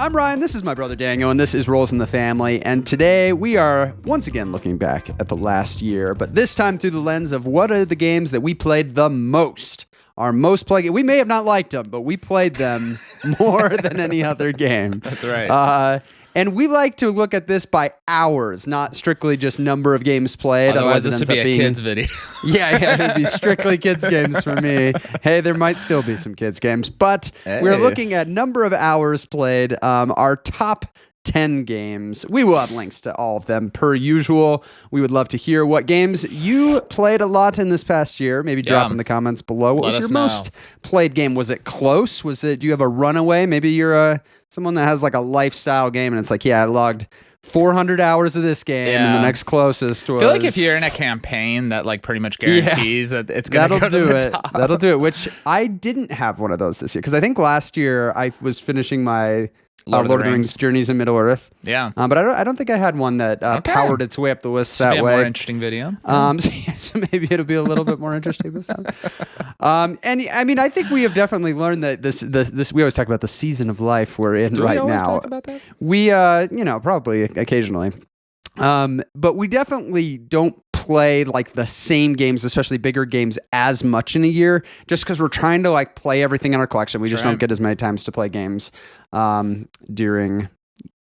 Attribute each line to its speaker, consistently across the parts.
Speaker 1: I'm Ryan. This is my brother Daniel, and this is Rolls in the Family. And today we are once again looking back at the last year, but this time through the lens of what are the games that we played the most. Our most played. We may have not liked them, but we played them more than any other game.
Speaker 2: That's right.
Speaker 1: And we like to look at this by hours, not strictly just number of games played.
Speaker 2: Otherwise, this would be a kids video.
Speaker 1: Yeah, it'd be strictly kids games for me. Hey, there might still be some kids games, but we're looking at number of hours played. Our top 10 games. We will have links to all of them per usual. We would love to hear what games you played a lot in this past year. Maybe drop in the comments below. What was your most played game? Was it close? Do you have a runaway? Maybe you're someone that has like a lifestyle game and it's like, I logged 400 hours of this game and the next closest was...
Speaker 2: I feel like if you're in a campaign that like pretty much guarantees that it's going to go to the top.
Speaker 1: That'll do it, which I didn't have one of those this year because I think last year I was finishing my Lord of the Rings Journeys in Middle-earth.
Speaker 2: Yeah.
Speaker 1: But I don't think I had one that powered its way up the list that way.
Speaker 2: Should be a more interesting video.
Speaker 1: So maybe it'll be a little bit more interesting this time. And I mean, I think we have definitely learned that this we always talk about the season of life we're in right now.
Speaker 2: Do we always talk about that?
Speaker 1: We, probably occasionally. But we definitely don't play like the same games, especially bigger games, as much in a year, just because we're trying to like play everything in our collection. We just don't get as many times to play games during,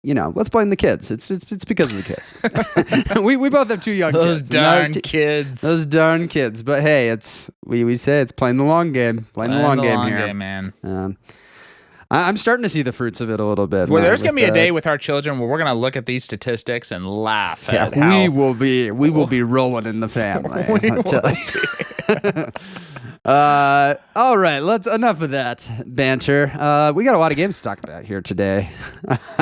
Speaker 1: let's blame the kids. It's because of the kids. we both have two young
Speaker 2: kids.
Speaker 1: Those darn kids. But hey, we say it's playing the long game. Playing the long game here,
Speaker 2: man.
Speaker 1: I'm starting to see the fruits of it a little bit.
Speaker 2: Well, there's going to be a day with our children where we're going to look at these statistics and laugh at how...
Speaker 1: we will be rolling in the family. All right, enough of that banter. We got a lot of games to talk about here today.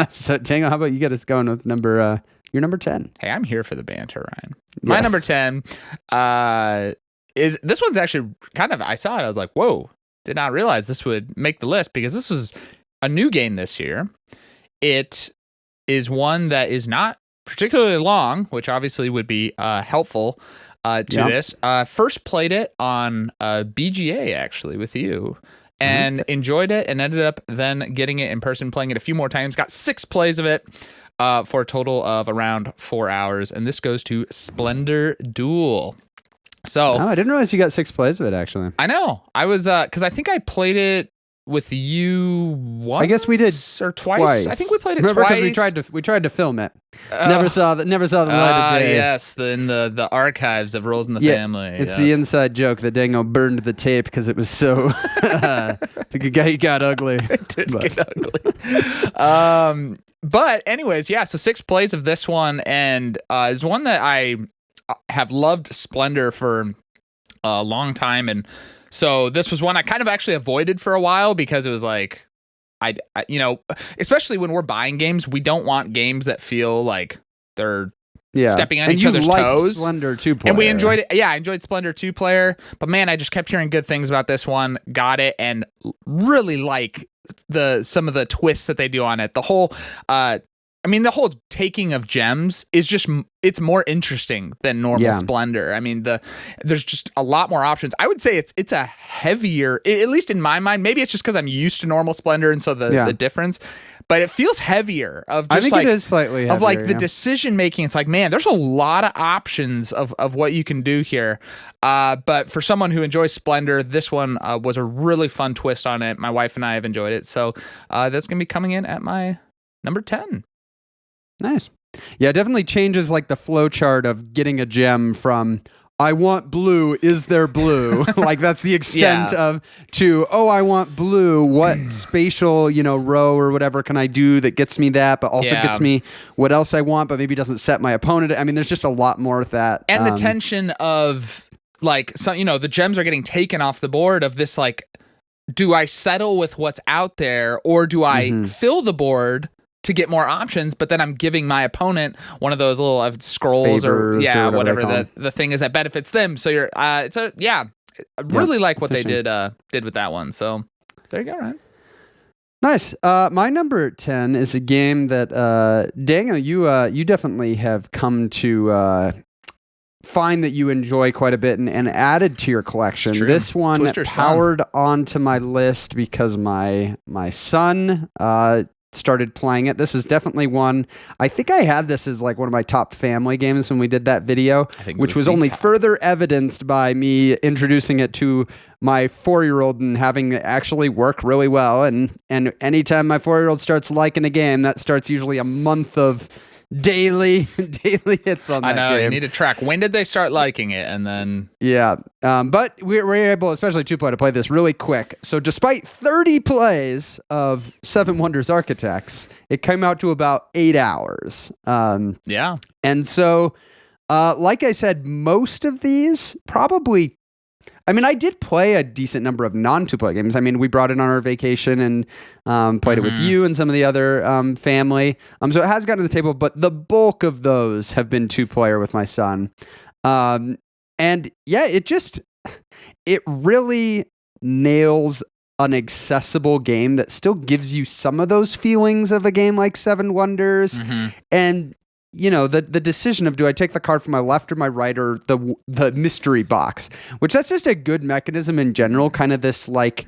Speaker 1: So, Tango, how about you get us going with your number 10?
Speaker 2: Hey, I'm here for the banter, Ryan. My number 10 is... This one's actually kind of... I saw it. I was like, whoa. Did not realize this would make the list because this was a new game this year. It is one that is not particularly long, which obviously would be helpful to this. First played it on BGA, actually, with you, and enjoyed it and ended up then getting it in person, playing it a few more times. Got 6 plays of it for a total of around 4 hours. And this goes to Splendor Duel. So
Speaker 1: I didn't realize you got 6 plays of it, actually.
Speaker 2: I know. I was because I think I played it with you once.
Speaker 1: I guess we did
Speaker 2: or twice. I think we played it twice.
Speaker 1: We tried to film it. Never saw the light of day.
Speaker 2: Yes, in the archives of Rolls in the Family.
Speaker 1: It's the inside joke that Dango burned the tape because it was so it got ugly.
Speaker 2: It did get ugly. But anyways, so 6 plays of this one, and is one that I have loved Splendor for a long time, and so this was one I kind of actually avoided for a while because it was like I especially when we're buying games, we don't want games that feel like they're stepping on each other's toes.
Speaker 1: Splendor 2-player.
Speaker 2: And we enjoyed it. Yeah, I enjoyed Splendor 2-player, but man, I just kept hearing good things about this one. Got it, and really like some of the twists that they do on it. The whole the whole taking of gems is just, it's more interesting than normal Splendor. I mean, there's just a lot more options. I would say it's a heavier, at least in my mind, maybe it's just because I'm used to normal Splendor and so the difference, but it feels heavier of just
Speaker 1: it is slightly heavier,
Speaker 2: of like the decision making. It's like, man, there's a lot of options of what you can do here. But for someone who enjoys Splendor, this one was a really fun twist on it. My wife and I have enjoyed it. So that's going to be coming in at my number 10.
Speaker 1: Nice. Yeah, it definitely changes like the flow chart of getting a gem from I want blue, is there blue? Like that's the extent to I want blue, what spatial, row or whatever can I do that gets me that, but also gets me what else I want, but maybe doesn't set my opponent. I mean, there's just a lot more with that.
Speaker 2: And the tension of like, the gems are getting taken off the board of this, like, do I settle with what's out there or do I fill the board to get more options, but then I'm giving my opponent one of those little scrolls
Speaker 1: favors
Speaker 2: or whatever the thing is that benefits them. So you're I really like what they did with that one. So there you go, Ryan.
Speaker 1: Nice. My number 10 is a game that Daniel, you definitely have come to find that you enjoy quite a bit and added to your collection. This one powered onto my list because my son started playing it. This is definitely one. I think I had this as like one of my top family games when we did that video, which was only further evidenced by me introducing it to my 4-year-old and having it actually work really well. And anytime my 4-year-old starts liking a game, that starts usually a month of daily hits on that game. I know,
Speaker 2: you need to track when did they start liking it, and then
Speaker 1: but we're able, especially 2-player, to play this really quick. So despite 30 plays of Seven Wonders Architects, it came out to about 8 hours. And so like I said, most of these probably, I mean, I did play a decent number of non-2-player games. I mean, we brought it on our vacation and played it with you and some of the other family. So it has gotten to the table, but the bulk of those have been 2-player with my son. And yeah, it really nails an accessible game that still gives you some of those feelings of a game like Seven Wonders. And you know, the decision of do I take the card from my left or my right, or the mystery box, which that's just a good mechanism in general, kind of this like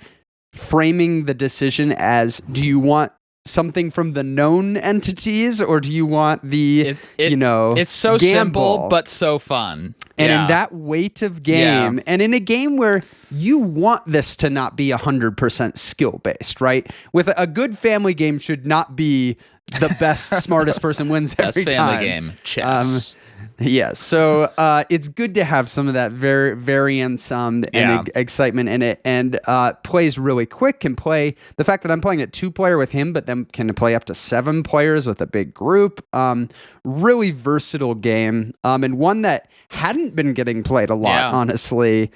Speaker 1: framing the decision as, do you want something from the known entities, or do you want the,
Speaker 2: it's so
Speaker 1: gamble?
Speaker 2: Simple, but so fun.
Speaker 1: And in that weight of game, and in a game where you want this to not be 100% skill-based, right? With a good family game should not be the best, smartest person wins every
Speaker 2: best
Speaker 1: time.
Speaker 2: Family game, chess.
Speaker 1: Yes, so it's good to have some of that variance and excitement in it, and plays really quick. Can play, the fact that I'm playing it 2-player with him, but then can play up to 7 players with a big group. Really versatile game, and one that hadn't been getting played a lot, honestly.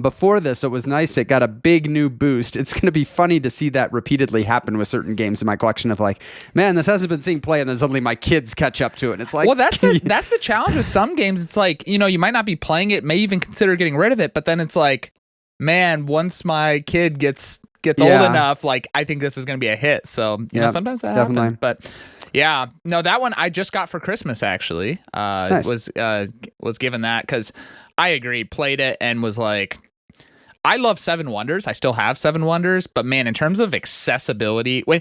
Speaker 1: Before this, it was nice. It got a big new boost. It's going to be funny to see that repeatedly happen with certain games in my collection of like, man, this hasn't been seen play, and then suddenly my kids catch up to it. And it's like,
Speaker 2: well, that's the challenge with some games. It's like, you know, you might not be playing it, may even consider getting rid of it, but then it's like, man, once my kid gets old enough, like, I think this is going to be a hit. So, you know, sometimes that happens. But yeah, no, that one I just got for Christmas, actually.
Speaker 1: Nice.
Speaker 2: Was given that because I agree, played it and was like, I love Seven Wonders. I still have Seven Wonders, but man, in terms of accessibility, when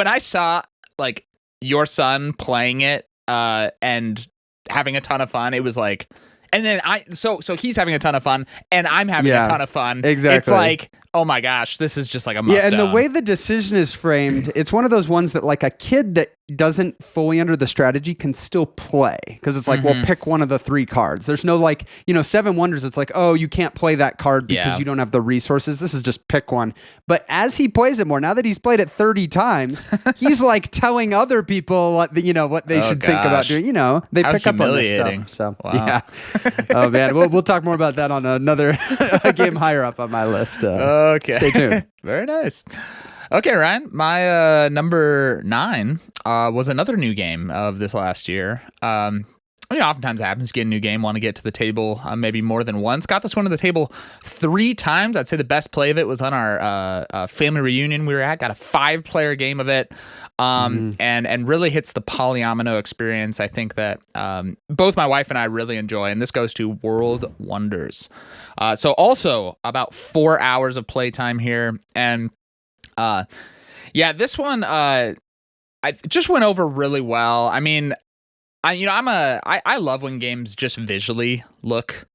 Speaker 2: I saw like your son playing it and having a ton of fun, it was like, and then so he's having a ton of fun and I'm having a ton of fun.
Speaker 1: Exactly.
Speaker 2: It's like, oh my gosh, this is just like a must.
Speaker 1: Yeah, and the way the decision is framed, it's one of those ones that like a kid that doesn't fully under the strategy can still play, because it's like, well, pick one of the 3 cards. There's no like, you know, Seven Wonders, it's like, oh, you can't play that card because you don't have the resources. This is just pick one. But as he plays it more, now that he's played it 30 times, he's like telling other people what they should think about doing. You know, they pick up on this stuff. So yeah. Oh man, we'll talk more about that on another game higher up on my list.
Speaker 2: Okay,
Speaker 1: stay tuned.
Speaker 2: Very nice. Okay, Ryan, my number 9 was another new game of this last year. You know, oftentimes it happens, you get a new game, want to get to the table maybe more than once. Got this one to the table 3 times. I'd say the best play of it was on our family reunion we were at. Got a 5-player game of it, and really hits the polyomino experience. I think that both my wife and I really enjoy, and this goes to World Wonders. So also about 4 hours of playtime here, and this one I just went over really well. I mean, I love when games just visually look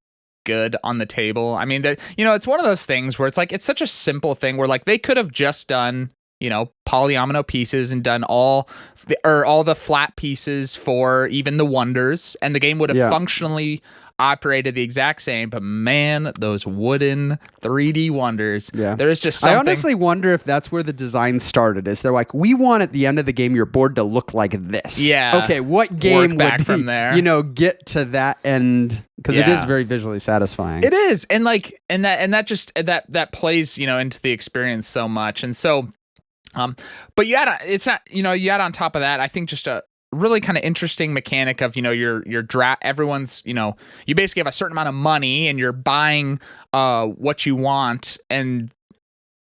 Speaker 2: good on the table. I mean, it's one of those things where it's like, it's such a simple thing where like they could have just done, you know, polyomino pieces and done all the flat pieces for even the Wonders, and the game would have functionally operated the exact same. But man, those wooden 3D Wonders, there is just something.
Speaker 1: I honestly wonder if that's where the design started. Is they're like, we want at the end of the game your board to look like this.
Speaker 2: Yeah.
Speaker 1: Okay, what game
Speaker 2: Work back
Speaker 1: would
Speaker 2: from there?
Speaker 1: You know, get to that end, because it is very visually satisfying.
Speaker 2: It is, and like, and that plays, you know, into the experience so much, and so. But you add on top of that, I think just a really kind of interesting mechanic of, you know, your draft, everyone's, you know, you basically have a certain amount of money and you're buying what you want and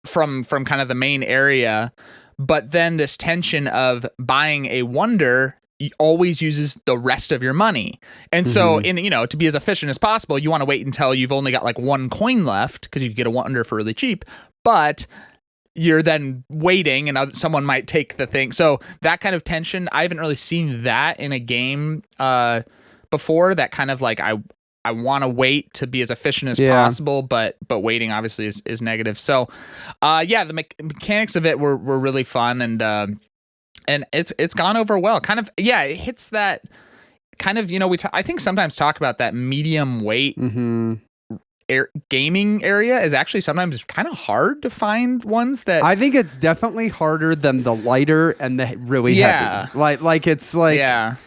Speaker 2: from kind of the main area, but then this tension of buying a wonder always uses the rest of your money. And so to be as efficient as possible, you want to wait until you've only got like 1 coin left, because you can get a wonder for really cheap. But you're then waiting and someone might take the thing. So that kind of tension, I haven't really seen that in a game before. That kind of like I want to wait to be as efficient as possible, but waiting obviously is negative. So the mechanics of it were really fun, and it's gone over well. Kind of it hits that kind of, I think sometimes talk about that medium weight gaming area is actually sometimes kind of hard to find ones that
Speaker 1: I think it's definitely harder than the lighter and the really heavy. Like it's like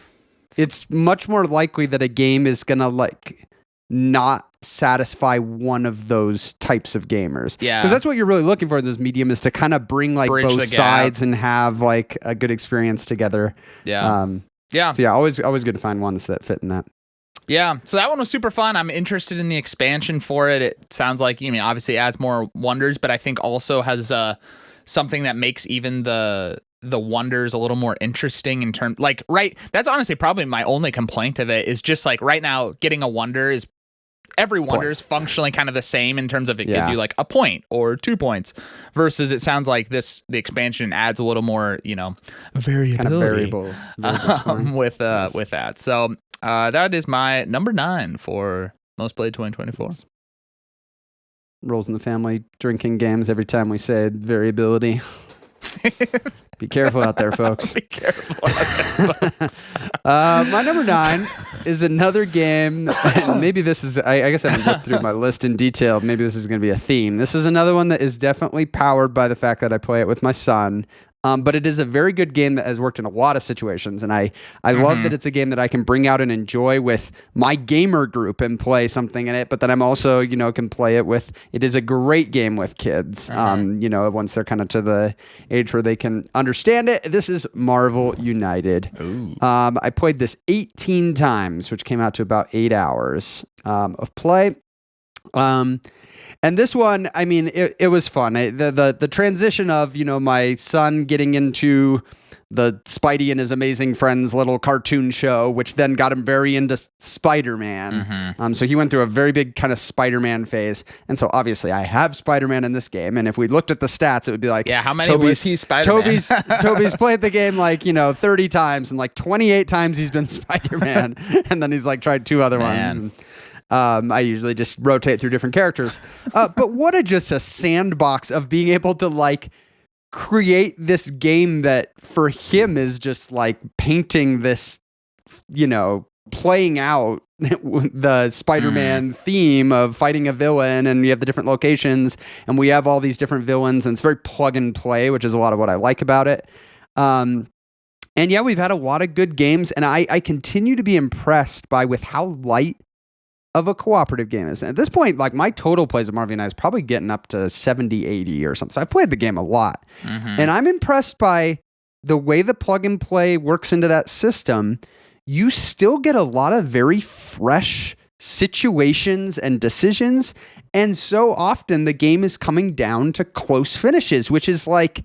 Speaker 1: it's much more likely that a game is gonna like not satisfy one of those types of gamers. Yeah, because that's what you're really looking for in this medium, is to kind of bring like both sides and have like a good experience together. So always good to find ones that fit in that.
Speaker 2: Yeah, so that one was super fun. I'm interested in the expansion for it. It sounds like, obviously adds more wonders, but I think also has something that makes even the wonders a little more interesting in terms, like, right, that's honestly probably my only complaint of it, is just like right now getting a wonder is, every wonder is functionally kind of the same in terms of it gives you like a point or 2 points, versus it sounds like the expansion adds a little more, variability
Speaker 1: kind of variable
Speaker 2: with that. So that is my number 9 for most played 2024.
Speaker 1: Rolls in the family drinking games every time we say variability. Be careful out there, folks.
Speaker 2: Be careful out there, folks.
Speaker 1: My number 9 is another game. And maybe this is, I guess I haven't looked through my list in detail. Maybe this is going to be a theme. This is another one that is definitely powered by the fact that I play it with my son. But it is a very good game that has worked in a lot of situations. And I love that it's a game that I can bring out and enjoy with my gamer group and play something in it. But then I'm also, can play it with, it is a great game with kids, once they're kind of to the age where they can understand it. This is Marvel United. I played this 18 times, which came out to about 8 hours of play. And this one, I mean, it was fun. The transition of, my son getting into the Spidey and his amazing friends little cartoon show, which then got him very into Spider-Man. So he went through a very big kind of Spider-Man phase. And so obviously I have Spider-Man in this game. And if we looked at the stats, it would be like,
Speaker 2: how many was he Spider-Man?
Speaker 1: Toby's played the game like, 30 times, and like 28 times he's been Spider-Man. And then he's like tried 2 other ones. And, I usually just rotate through different characters. But what just a sandbox of being able to like create this game that for him is just like painting this, playing out the Spider-Man theme of fighting a villain, and you have the different locations, and we have all these different villains, and it's very plug and play, which is a lot of what I like about it. And yeah, we've had a lot of good games, and I continue to be impressed with how light of a cooperative game is. At this point, like my total plays of Marvel United is probably getting up to 70, 80 or something. So I've played the game a lot. And I'm impressed by the way the plug and play works into that system. You still get a lot of very fresh situations and decisions. And so often the game is coming down to close finishes, which is like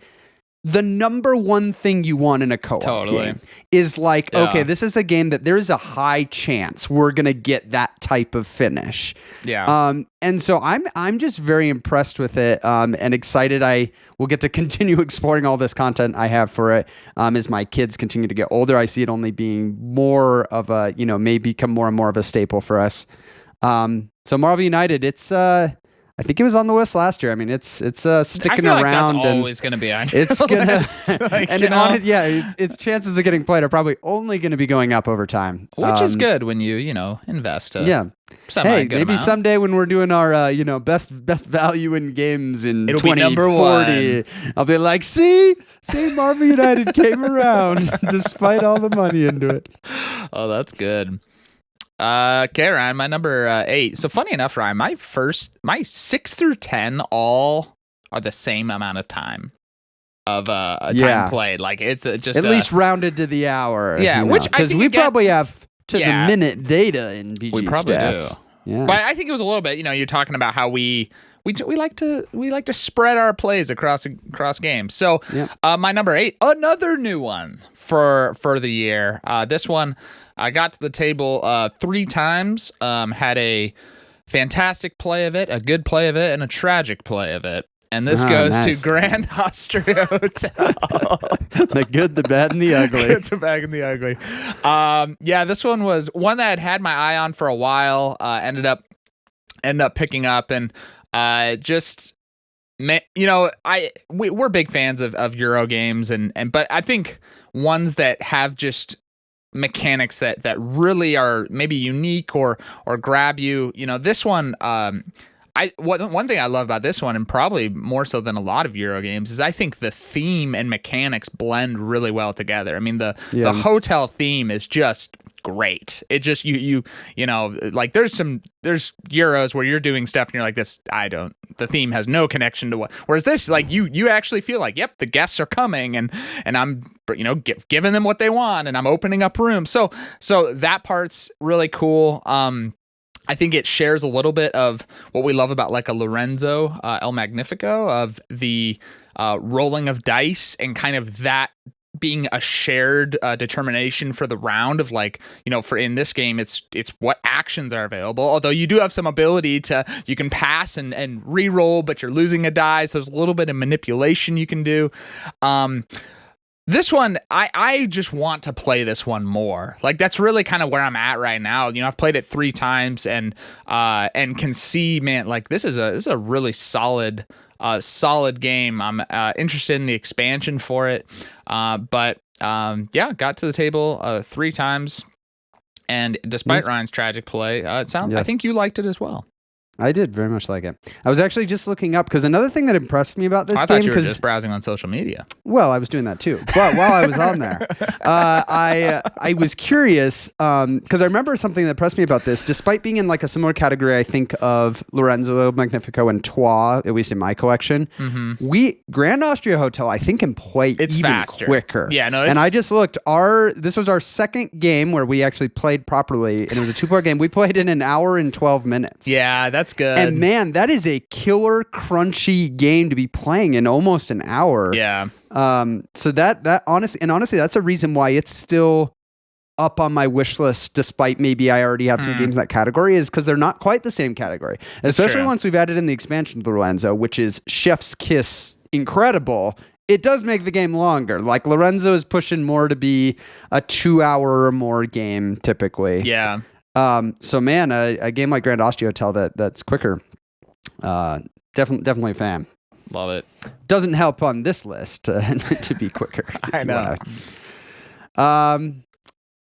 Speaker 1: the number one thing you want in a co-op game is like, okay, this is a game that there's a high chance we're going to get that type of finish. And so I'm just very impressed with it, and excited I will get to continue exploring all this content I have for it. As my kids continue to get older, I see it only being more of a, may become more and more of a staple for us. So Marvel United, it's, I think it was on the list last year. I mean, it's sticking around.
Speaker 2: Like that's always going to be on.
Speaker 1: It's gonna, like, and its chances of getting played are probably only going to be going up over time,
Speaker 2: which is good when you invest.
Speaker 1: Hey, maybe
Speaker 2: amount.
Speaker 1: Someday when we're doing our best value in games in
Speaker 2: it'll
Speaker 1: 2040,
Speaker 2: be number 1.
Speaker 1: I'll be like, see, Marvel United came around despite all the money into it.
Speaker 2: Oh, that's good. Okay, Ryan, my number 8. So funny enough, Ryan, my 6 through 10 all are the same amount of time of time played. Like it's just
Speaker 1: at least rounded to the hour.
Speaker 2: Yeah, which I think
Speaker 1: we probably have to the minute data in BG
Speaker 2: we probably
Speaker 1: stats.
Speaker 2: Do. Yeah, but I think it was a little bit. You're talking about how we like to spread our plays across games. So my number 8, another new one for the year. This one I got to the table 3 times. Had a fantastic play of it, a good play of it, and a tragic play of it. And this
Speaker 1: Oh,
Speaker 2: goes
Speaker 1: nice.
Speaker 2: to Grand Austria Hotel.
Speaker 1: The good, the bad, and the ugly.
Speaker 2: It's a bag in the ugly. Yeah, this one was one that I'd had my eye on for a while. Ended up picking up, and just, you know, we're big fans of Euro games, and but I think ones that have just mechanics that really are maybe unique or grab you. You know, this one. One thing I love about this one, and probably more so than a lot of Euro games, is I think the theme and mechanics blend really well together. I mean, the hotel theme is just great. It just you know, like there's Euros where you're doing stuff and you're like, the theme has no connection to what, whereas this, like, you actually feel like, yep, the guests are coming, and I'm, you know, giving them what they want, and I'm opening up rooms. So that part's really cool. I think it shares a little bit of what we love about like a Lorenzo El Magnifico, of the rolling of dice and kind of that being a shared determination for the round of, like, you know, for in this game, it's what actions are available. Although you do have some ability you can pass and re-roll, but you're losing a die. So there's a little bit of manipulation you can do. This one, I just want to play this one more. Like, that's really kind of where I'm at right now. You know, I've played it 3 times and can see, man, like this is a really solid game. I'm interested in the expansion for it. But yeah, got to the table 3 times, and despite Ryan's tragic play, I think you liked it as well.
Speaker 1: I did very much like it. I was actually just looking up, because another thing that impressed me about this game...
Speaker 2: I thought you were just browsing on social media.
Speaker 1: Well, I was doing that too. But while I was on there, I was curious, because I remember something that impressed me about this. Despite being in like a similar category, I think, of Lorenzo Magnifico and Troyes, at least in my collection, Grand Austria Hotel, I think, can play even
Speaker 2: faster,
Speaker 1: quicker.
Speaker 2: Yeah, no,
Speaker 1: and I just looked. This was our second game where we actually played properly, and it was a 2-player game. We played in an hour and 12 minutes.
Speaker 2: Yeah, that's good.
Speaker 1: And man, that is a killer crunchy game to be playing in almost an hour.
Speaker 2: Yeah.
Speaker 1: So that honestly, that's a reason why it's still up on my wish list, despite maybe I already have some games in that category, is because they're not quite the same category. Especially once we've added in the expansion to Lorenzo, which is Chef's Kiss incredible. It does make the game longer. Like, Lorenzo is pushing more to be a 2-hour or more game typically.
Speaker 2: Yeah.
Speaker 1: So man, a game like Grand Austria Hotel that's quicker, definitely a fan.
Speaker 2: Love it.
Speaker 1: Doesn't help on this list to be quicker.
Speaker 2: I know.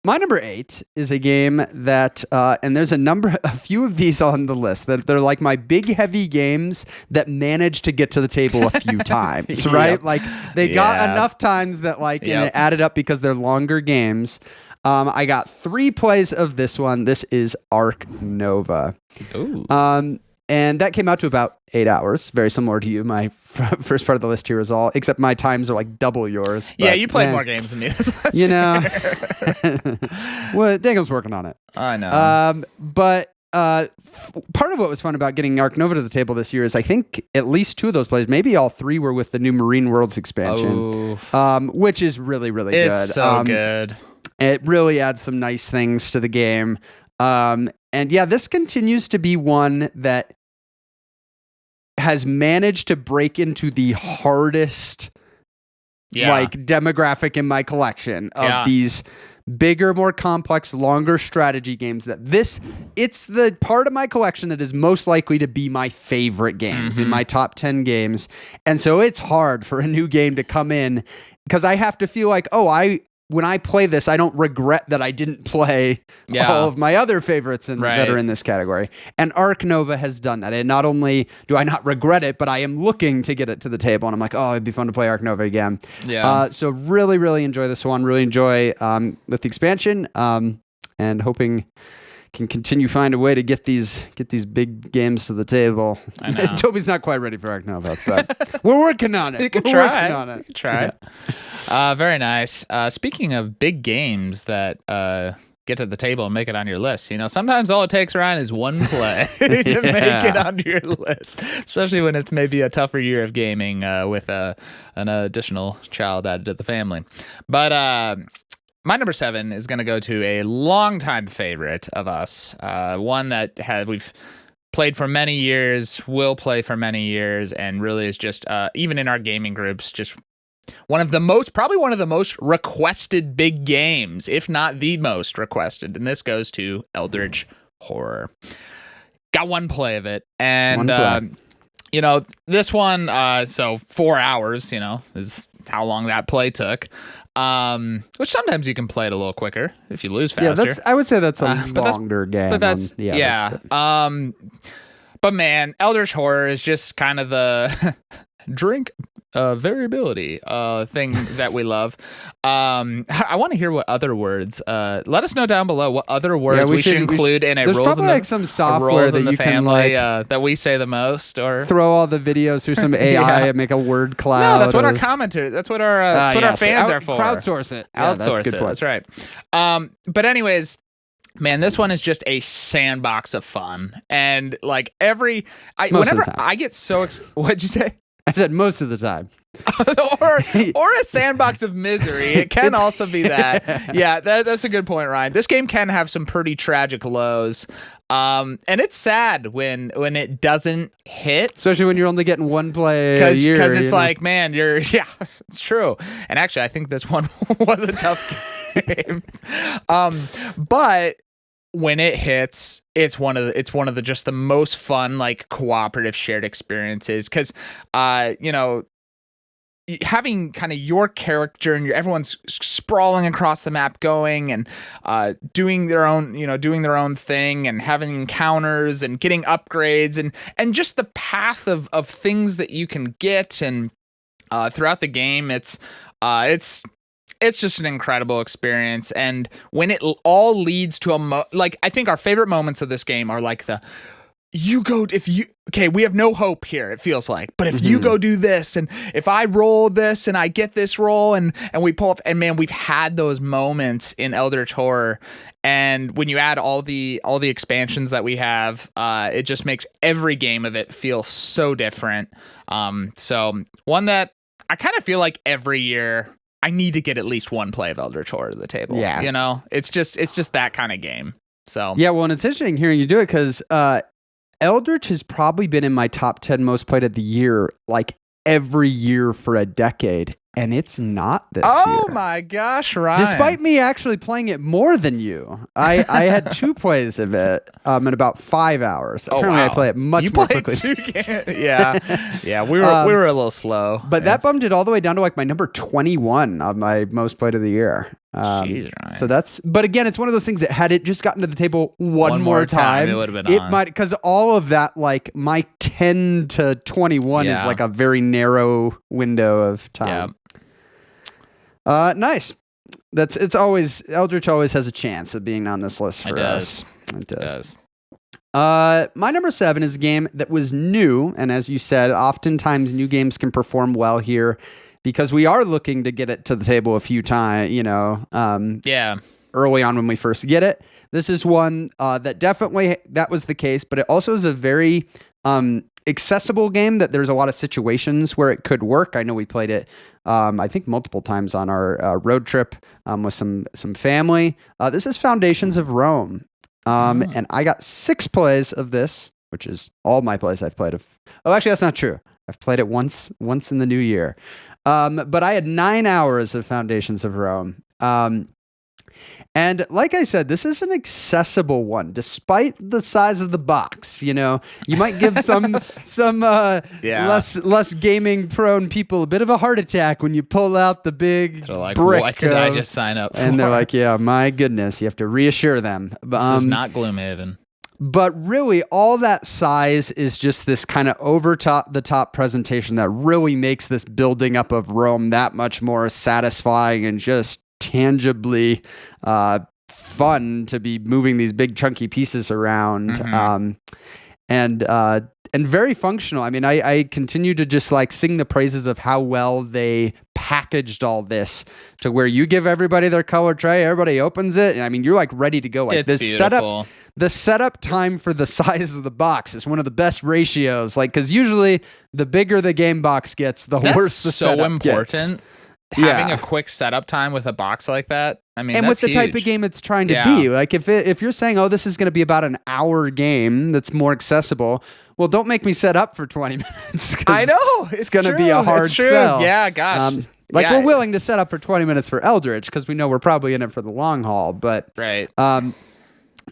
Speaker 1: My number 8 is a game that, and there's a few of these on the list that they're like my big heavy games that managed to get to the table a few times, right? Like, they got enough times that, like, and it added up because they're longer games. I got 3 plays of this one. This is Ark Nova.
Speaker 2: Ooh.
Speaker 1: And that came out to about 8 hours. Very similar to you. My first part of the list here is all, except my times are like double yours.
Speaker 2: Yeah, you played more games than me.
Speaker 1: You know. Well, Daniel's working on it.
Speaker 2: I know.
Speaker 1: But part of what was fun about getting Ark Nova to the table this year is I think at least 2 of those plays, maybe all 3, were with the new Marine Worlds expansion, which is really, really good.
Speaker 2: It's so good.
Speaker 1: It really adds some nice things to the game. And yeah, this continues to be one that has managed to break into the hardest like demographic in my collection of these bigger, more complex, longer strategy games. It's the part of my collection that is most likely to be my favorite games in my top 10 games. And so it's hard for a new game to come in, because I have to feel like, when I play this, I don't regret that I didn't play all of my other favorites that are in this category. And Ark Nova has done that. And not only do I not regret it, but I am looking to get it to the table. And I'm like, it'd be fun to play Ark Nova again.
Speaker 2: Yeah.
Speaker 1: So really, really enjoy this one. Really enjoy with the expansion, and hoping can continue find a way to get these big games to the table.
Speaker 2: I know.
Speaker 1: Toby's not quite ready for Ark Nova, but we're working on it.
Speaker 2: You can try it. Very nice. Speaking of big games that get to the table and make it on your list, you know, sometimes all it takes, Ryan, is one play to make it onto your list, especially when it's maybe a tougher year of gaming with an additional child added to the family. But my number 7 is going to go to a longtime favorite of us, one that we've played for many years, will play for many years, and really is just even in our gaming groups, just probably one of the most requested big games, if not the most requested. And this goes to Eldritch Horror. Got one play of it, and this one, so 4 hours, is how long that play took. Which sometimes you can play it a little quicker if you lose faster.
Speaker 1: Yeah, I would say that's a longer game.
Speaker 2: But that's but man, Eldritch Horror is just kind of the drink variability thing that we love. I want to hear what other words. Let us know down below what other words we should include in a
Speaker 1: There's
Speaker 2: rules
Speaker 1: probably some software that you
Speaker 2: family,
Speaker 1: can
Speaker 2: that we say the most, or
Speaker 1: throw all the videos through some AI and make a word cloud.
Speaker 2: No, that's what our commenters. That's what our our fans are for.
Speaker 1: Crowdsource it.
Speaker 2: Outsource it. That's right. But anyways. Man, this one is just a sandbox of fun, and like whenever I get so what'd you say?
Speaker 1: I said most of the time.
Speaker 2: or a sandbox of misery. It can also be that. Yeah, that's a good point, Ryan. This game can have some pretty tragic lows. And it's sad when it doesn't hit.
Speaker 1: Especially when you're only getting one play a year.
Speaker 2: Because it's like, man, it's true. And actually, I think this one was a tough game. But when it hits, it's one of the just the most fun, like, cooperative shared experiences, because having kind of your character and everyone's sprawling across the map going and doing their own thing and having encounters and getting upgrades and just the path of things that you can get and throughout the game, it's just an incredible experience. And when it all leads to I think our favorite moments of this game are like we have no hope here, it feels like, but if you go do this, and if I roll this and I get this roll and we pull off, and man, we've had those moments in Eldritch Horror. And when you add all the expansions that we have, it just makes every game of it feel so different. So one that I kind of feel like every year I need to get at least one play of Eldritch Horror to the table. Yeah. It's just that kind of game. So
Speaker 1: yeah, well, and it's interesting hearing you do it, because Eldritch has probably been in my top 10 most played of the year, like every year for a decade. And it's not this year.
Speaker 2: Oh my gosh, Ryan.
Speaker 1: Despite me actually playing it more than you. I had 2 plays of it in about 5 hours. Apparently I play it much more quickly.
Speaker 2: Yeah, we were a little slow.
Speaker 1: But that bumped it all the way down to like my number 21 of my most played of the year.
Speaker 2: Jeez, Ryan.
Speaker 1: So but again, it's one of those things that had it just gotten to the table one more time,
Speaker 2: it would have been on.
Speaker 1: Because all of that, like my 10 to 21 is like a very narrow window of time. Yeah. Nice. It's always, Eldritch always has a chance of being on this list for us. It does. My number 7 is a game that was new, and as you said, oftentimes new games can perform well here because we are looking to get it to the table a few times, early on when we first get it. This is one that definitely, that was the case, but it also is a very accessible game that there's a lot of situations where it could work. I know we played it, I think multiple times on our road trip with some family. This is Foundations of Rome. And I got 6 plays of this, which is all my plays I've played of. Oh, actually, that's not true. I've played it once in the new year. But I had 9 hours of Foundations of Rome. And like I said, this is an accessible one, despite the size of the box. You might give some less gaming prone people a bit of a heart attack when you pull out the big brick.
Speaker 2: What did I just sign up for?
Speaker 1: And they're like, yeah, my goodness, you have to reassure them.
Speaker 2: This is not Gloomhaven.
Speaker 1: But really, all that size is just this kind of over the top presentation that really makes this building up of Rome that much more satisfying and just tangibly fun to be moving these big chunky pieces around. And very functional. I mean, I continue to just like sing the praises of how well they packaged all this to where you give everybody their color tray, everybody opens it, and I mean, you're like ready to go. Like,
Speaker 2: it's beautiful.
Speaker 1: The setup time for the size of the box is one of the best ratios. Like, because usually the bigger the game box gets, the worse the setup gets.
Speaker 2: That's so important. having a quick setup time with a box like that, I mean,
Speaker 1: and
Speaker 2: that's
Speaker 1: with the type
Speaker 2: huge.
Speaker 1: of game it's trying to be, like if you're saying, oh, this is going to be about an hour game that's more accessible, well, don't make me set up for 20 minutes.
Speaker 2: I know
Speaker 1: it's going to be a hard sell.
Speaker 2: Yeah, gosh.
Speaker 1: We're willing to set up for 20 minutes for Eldritch because we know we're probably in it for the long haul. But
Speaker 2: right.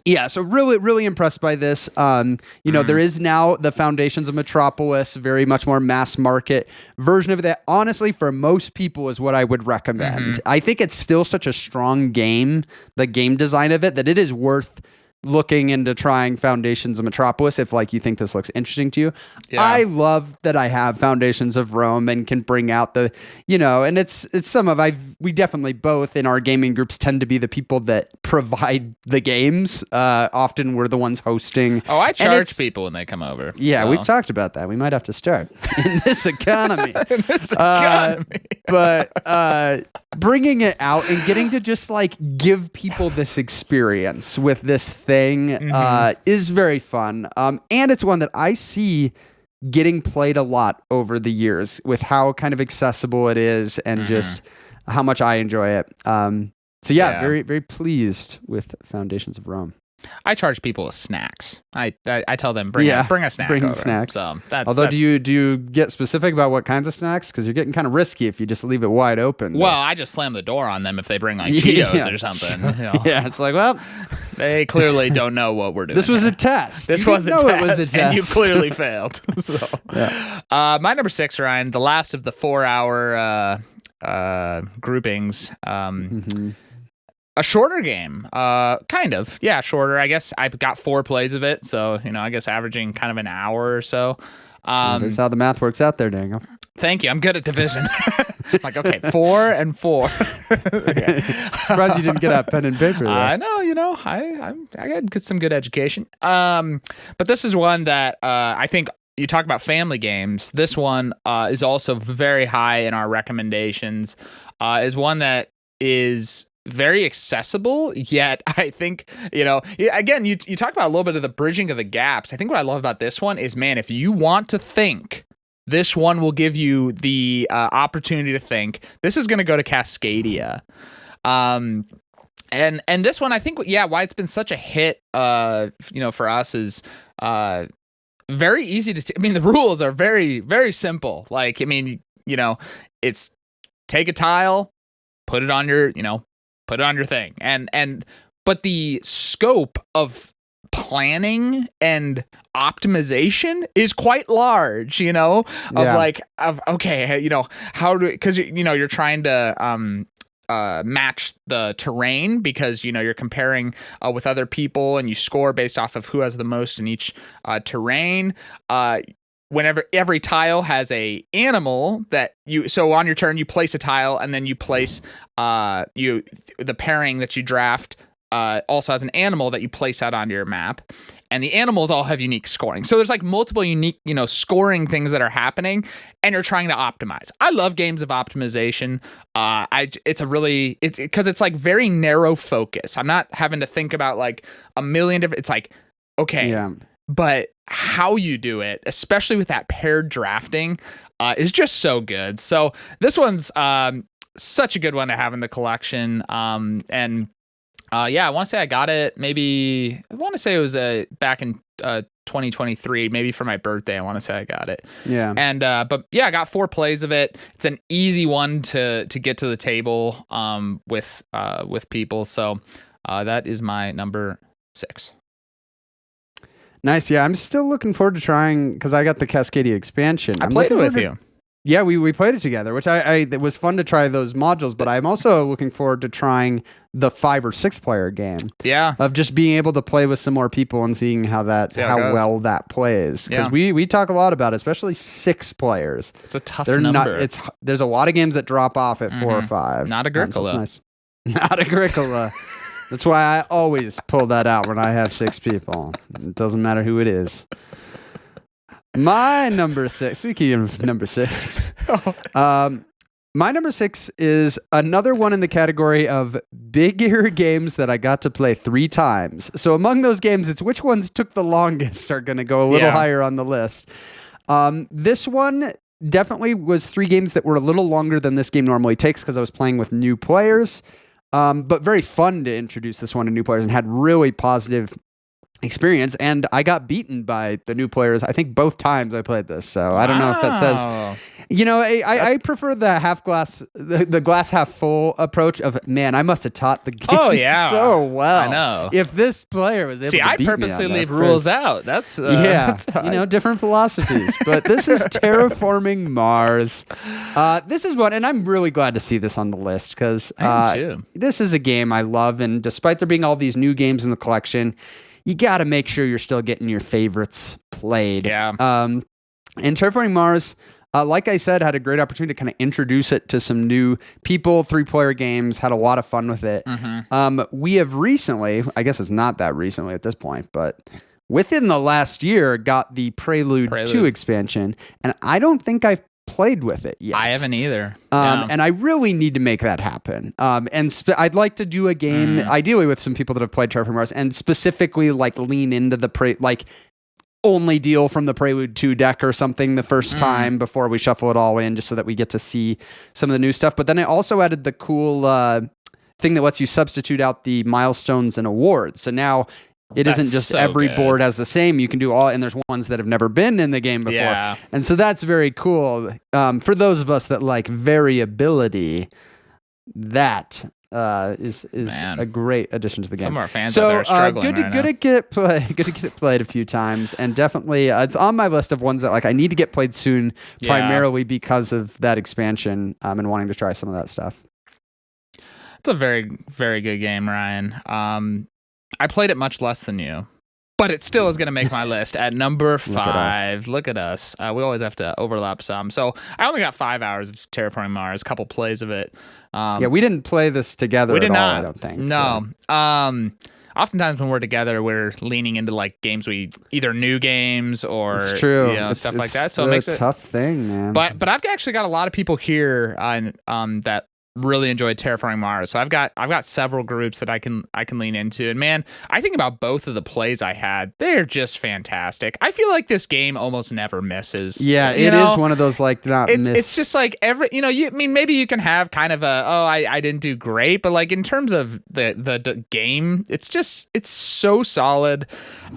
Speaker 1: Yeah, so really, really impressed by this. There is now the Foundations of Metropolis, very much more mass market version of that. Honestly, for most people is what I would recommend. I think it's still such a strong game, the game design of it, that it is worth looking into trying Foundations of Metropolis if you think this looks interesting to you. Yeah. I love that I have Foundations of Rome and can bring out the, and it's we definitely both in our gaming groups tend to be the people that provide the games. Often we're the ones hosting.
Speaker 2: Oh, I charge people when they come over.
Speaker 1: Yeah,
Speaker 2: so.
Speaker 1: We've talked about that. We might have to start in this economy. But bringing it out and getting to just give people this experience with this thing is very fun. And it's one that I see getting played a lot over the years with how kind of accessible it is and just how much I enjoy it. Very, very pleased with Foundations of Rome.
Speaker 2: I charge people with snacks. I tell them bring a snack.
Speaker 1: Bring
Speaker 2: over.
Speaker 1: snacks.
Speaker 2: So
Speaker 1: do you get specific about what kinds of snacks? Because you're getting kind of risky if you just leave it wide open.
Speaker 2: Well, I just slam the door on them if they bring Cheetos or something.
Speaker 1: Yeah, it's well,
Speaker 2: they clearly don't know what we're doing.
Speaker 1: This was a test.
Speaker 2: It was a test, and you clearly failed. So, my number 6, Ryan, the last of the 4-hour groupings. A shorter game, kind of. Yeah, shorter. I guess I got 4 plays of it, so I guess averaging kind of an hour or so.
Speaker 1: That's how the math works out there, Daniel.
Speaker 2: Thank you. I'm good at division. Okay, 4 and 4.
Speaker 1: Surprised you didn't get out pen and paper there.
Speaker 2: I know. I had some good education. But this is one that I think you talk about family games. This one is also very high in our recommendations. Is one that is very accessible, yet I think, again, you talk about a little bit of the bridging of the gaps. I think what I love about this one is, man, if you want to think, this one will give you the opportunity to think. This is going to go to Cascadia. And this one, I think, why it's been such a hit, for us is very easy to, the rules are very, very simple. It's take a tile, put it on your, put it on your thing. But the scope of planning and optimization is quite large, how do, because you're trying to match the terrain because you're comparing with other people and you score based off of who has the most in each terrain. Whenever every tile has a animal that so on your turn you place a tile and then you place the pairing that you draft also has an animal that you place out onto your map, and the animals all have unique scoring. So there's multiple unique scoring things that are happening, and you're trying to optimize. I love games of optimization. It's because it's very narrow focus. I'm not having to think about a million different. It's okay. Yeah. But how you do it, especially with that paired drafting, is just so good. So this one's such a good one to have in the collection. I want to say I got it maybe, I want to say it was back in 2023, maybe for my birthday. I want to say I got it. Yeah. And I got 4 plays of it. It's an easy one to get to the table with people. So that is my number 6.
Speaker 1: Nice. Yeah, I'm still looking forward to trying because I got the Cascadia expansion.
Speaker 2: I played it with you.
Speaker 1: Yeah, we played it together, which it was fun to try those modules, but I'm also looking forward to trying the 5 or 6 player game. Yeah. Of just being able to play with some more people and seeing how well that plays. Because we talk a lot about it, especially 6 players.
Speaker 2: It's a tough number.
Speaker 1: There's a lot of games that drop off at 4 or 5.
Speaker 2: Not Agricola.
Speaker 1: So nice. Not Agricola. That's why I always pull that out when I have 6 people. It doesn't matter who it is. My number 6, speaking of number 6, my number 6 is another one in the category of bigger games that I got to play 3 times. So among those games, it's which ones took the longest are going to go a little higher on the list. This one definitely was 3 games that were a little longer than this game normally takes because I was playing with new players. But very fun to introduce this one to new players and had really positive experience. And I got beaten by the new players, I think both times I played this. So I don't know if that says, I prefer the glass half full approach of, man, I must have taught the game so well.
Speaker 2: I know.
Speaker 1: If this player was able to beat me on
Speaker 2: purposely
Speaker 1: that
Speaker 2: leave
Speaker 1: first.
Speaker 2: rules out. That's
Speaker 1: different philosophies. But this is Terraforming Mars. This is one, and I'm really glad to see this on the list because this is a game I love. And despite there being all these new games in the collection, you got to make sure you're still getting your favorites played.
Speaker 2: Yeah.
Speaker 1: And Terraforming Mars, like I said, had a great opportunity to kind of introduce it to some new people, 3-player games, had a lot of fun with it.
Speaker 2: Mm-hmm.
Speaker 1: We have recently, I guess it's not that recently at this point, but within the last year, got the Prelude 2 expansion, and I don't think I've played with it yet.
Speaker 2: I haven't either.
Speaker 1: And I really need to make that happen. I'd like to do a game, ideally with some people that have played Terraforming Mars, and specifically like lean into the only deal from the Prelude 2 deck or something the first time before we shuffle it all in, just so that we get to see some of the new stuff. But then I also added the cool thing that lets you substitute out the milestones and awards. So now it isn't just so every board has the same. You can do all, and there's ones that have never been in the game before.
Speaker 2: Yeah.
Speaker 1: And so that's very cool. For those of us that like variability, that is a great addition to the game.
Speaker 2: Some of our fans out there are struggling
Speaker 1: good to get it played a few times, and definitely it's on my list of ones that like I need to get played soon, primarily because of that expansion and wanting to try some of that stuff.
Speaker 2: It's a very, very good game, Ryan. I played it much less than you, but it still is going to make my list at number 5. Look at us. We always have to overlap some. So I only got 5 hours of Terraforming Mars, a couple plays of it.
Speaker 1: We didn't play this together at all, I don't think.
Speaker 2: No. Yeah. Oftentimes when we're together, we're leaning into like games either new games or
Speaker 1: it's true.
Speaker 2: Stuff like that. So
Speaker 1: it
Speaker 2: makes it
Speaker 1: a tough thing, man.
Speaker 2: But I've actually got a lot of people here that really enjoyed Terraforming Mars. So I've got several groups that I can lean into. And man, I think about both of the plays I had. They're just fantastic. I feel like this game almost never misses.
Speaker 1: Yeah, it is one of those like not miss.
Speaker 2: It's just like maybe you can have kind of I didn't do great, but like in terms of the game, it's so solid.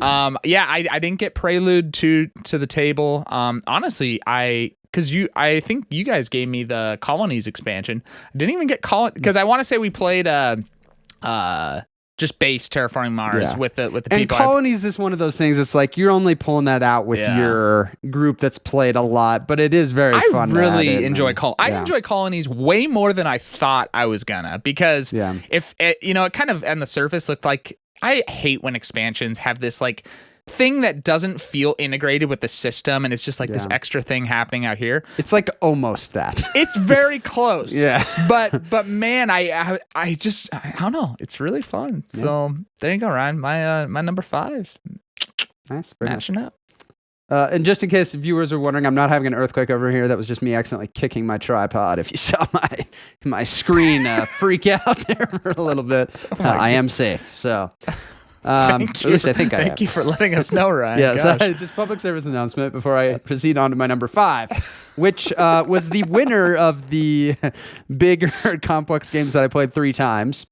Speaker 2: I didn't get Prelude to the table. Honestly, I think you guys gave me the Colonies expansion. I didn't even get because I want to say we played just base Terraforming Mars with the people.
Speaker 1: And Colonies is one of those things. It's like you're only pulling that out with your group that's played a lot, but it is very fun.
Speaker 2: I really enjoy I enjoy Colonies way more than I thought I was gonna, because if it, it kind of on the surface looked like, I hate when expansions have this like thing that doesn't feel integrated with the system, and it's just like this extra thing happening out here.
Speaker 1: It's like almost that.
Speaker 2: It's very close.
Speaker 1: Yeah.
Speaker 2: But man, I don't know. It's really fun. Yeah. So there you go, Ryan. My number 5.
Speaker 1: Nice.
Speaker 2: Matching up.
Speaker 1: And just in case viewers are wondering, I'm not having an earthquake over here. That was just me accidentally kicking my tripod. If you saw my screen freak out there for a little bit, I am safe. So.
Speaker 2: Thank you for letting us know, Ryan.
Speaker 1: So just public service announcement before I proceed on to my number 5, which was the winner of the bigger complex games that I played 3 times.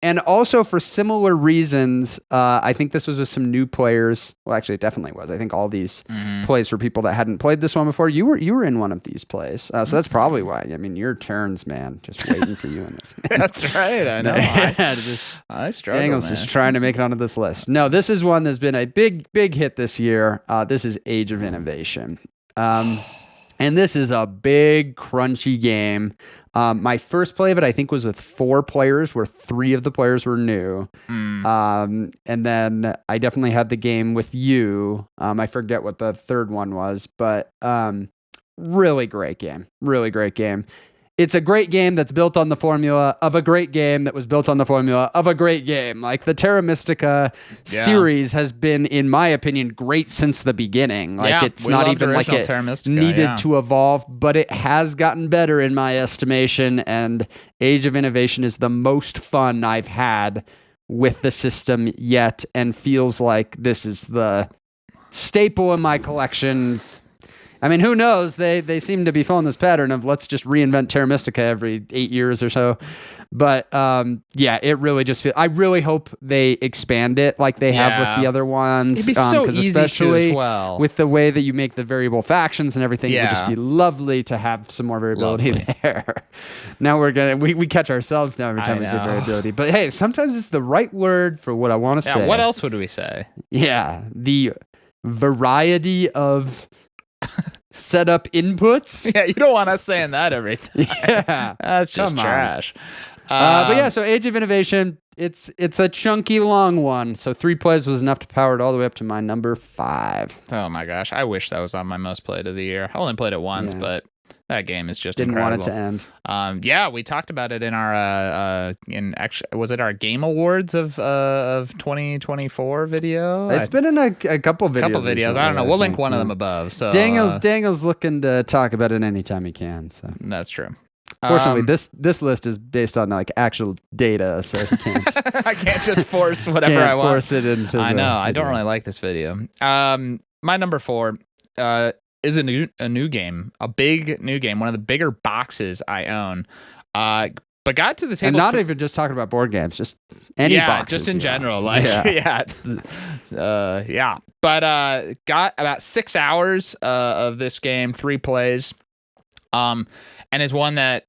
Speaker 1: And also for similar reasons, I think this was with some new players. Well, actually, it definitely was. I think all these plays for people that hadn't played this one before. You were in one of these plays, so that's probably why. I mean, your turns, man. Just waiting for you in this.
Speaker 2: That's right. I know. I struggle.
Speaker 1: Daniel's just trying to make it onto this list. No, this is one that's been a big hit this year. This is Age of Innovation. And this is a big, crunchy game. My first play of it, I think, was with 4 players, where 3 of the players were new. And then I definitely had the game with you. I forget what the third one was, but really great game. Really great game. It's a great game that's built on the formula of a great game that was built on the formula of a great game. Like the Terra Mystica series has been, in my opinion, great since the beginning. Like it's not even like it needed to evolve, but it has gotten better in my estimation. And Age of Innovation is the most fun I've had with the system yet, and feels like this is the staple in my collection. I mean, who knows? They seem to be following this pattern of let's just reinvent Terra Mystica every 8 years or so. But yeah, it really just feels. I really hope they expand it like they have with the other ones.
Speaker 2: It'd be so
Speaker 1: 'cause
Speaker 2: easy
Speaker 1: especially
Speaker 2: to as well.
Speaker 1: with the way that you make the variable factions and everything. It would just be lovely to have some more variability there. Now we catch ourselves now every time we say variability. But hey, sometimes it's the right word for what I want to say.
Speaker 2: What else would we say?
Speaker 1: Yeah, the variety of setup inputs.
Speaker 2: Yeah, you don't want us saying that every time.
Speaker 1: Yeah,
Speaker 2: that's just trash.
Speaker 1: But yeah, so Age of Innovation, it's a chunky long one. So 3 plays was enough to power it all the way up to my number 5.
Speaker 2: Oh my gosh, I wish that was on my most played of the year. I only played it once, but that game is just
Speaker 1: didn't
Speaker 2: incredible.
Speaker 1: want it to end.
Speaker 2: Yeah, we talked about it in our was it our Game Awards of 2024 video?
Speaker 1: It's been in a couple videos.
Speaker 2: Recently, I don't know. We'll link one of them above. So
Speaker 1: Daniel's looking to talk about it anytime he can. So
Speaker 2: that's true.
Speaker 1: Fortunately, this list is based on like actual data, so he can't.
Speaker 2: I can't just force whatever I want.
Speaker 1: Force it into.
Speaker 2: I know. I don't really like this video. My number 4 is a new game, a big new game, one of the bigger boxes I own. But got to the table,
Speaker 1: and not even just talking about board games, just any boxes,
Speaker 2: just in general. Like, But got about 6 hours of this game, 3 plays. And is one that,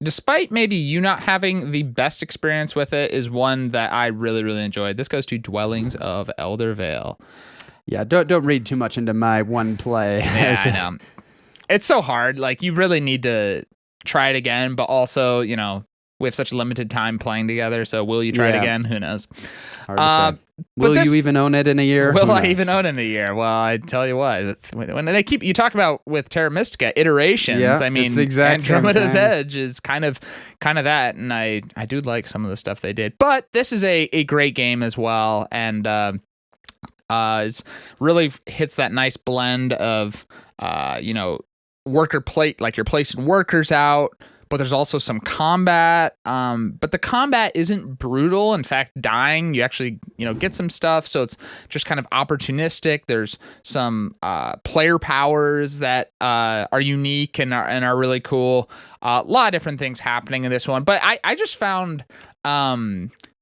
Speaker 2: despite maybe you not having the best experience with it, is one that I really, really enjoyed. This goes to Dwellings of Eldervale.
Speaker 1: Yeah, don't read too much into my one play.
Speaker 2: Yeah, I know. It's so hard. Like, you really need to try it again, but also, we have such limited time playing together. So will you try it again? Who knows?
Speaker 1: Hard to say. Will you even own it in a year?
Speaker 2: Will I even own it in a year? Well, I tell you what, when you talk about with Terra Mystica iterations, I mean, Andromeda's Edge is kind of that, and I do like some of the stuff they did. But this is a great game as well, and really hits that nice blend of worker plate, like you're placing workers out. But there's also some combat. But the combat isn't brutal. In fact, dying, you actually, get some stuff. So it's just kind of opportunistic. There's some player powers that are unique and are really cool. A lot of different things happening in this one. But I just found,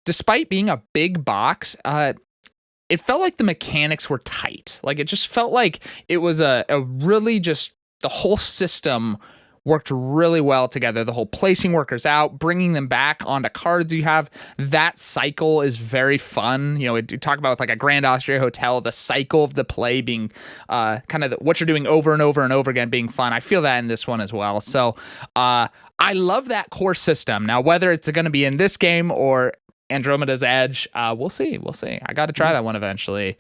Speaker 2: despite being a big box, it felt like the mechanics were tight. Like, it just felt like it was a really just the whole system worked really well together. The whole placing workers out, bringing them back onto cards you have, that cycle is very fun. We talk about with like a Grand Austria Hotel, the cycle of the play being kind of what you're doing over and over and over again being fun. I feel that in this one as well. So I love that core system. Now, whether it's going to be in this game or Andromeda's Edge, we'll see. I got to try that one eventually,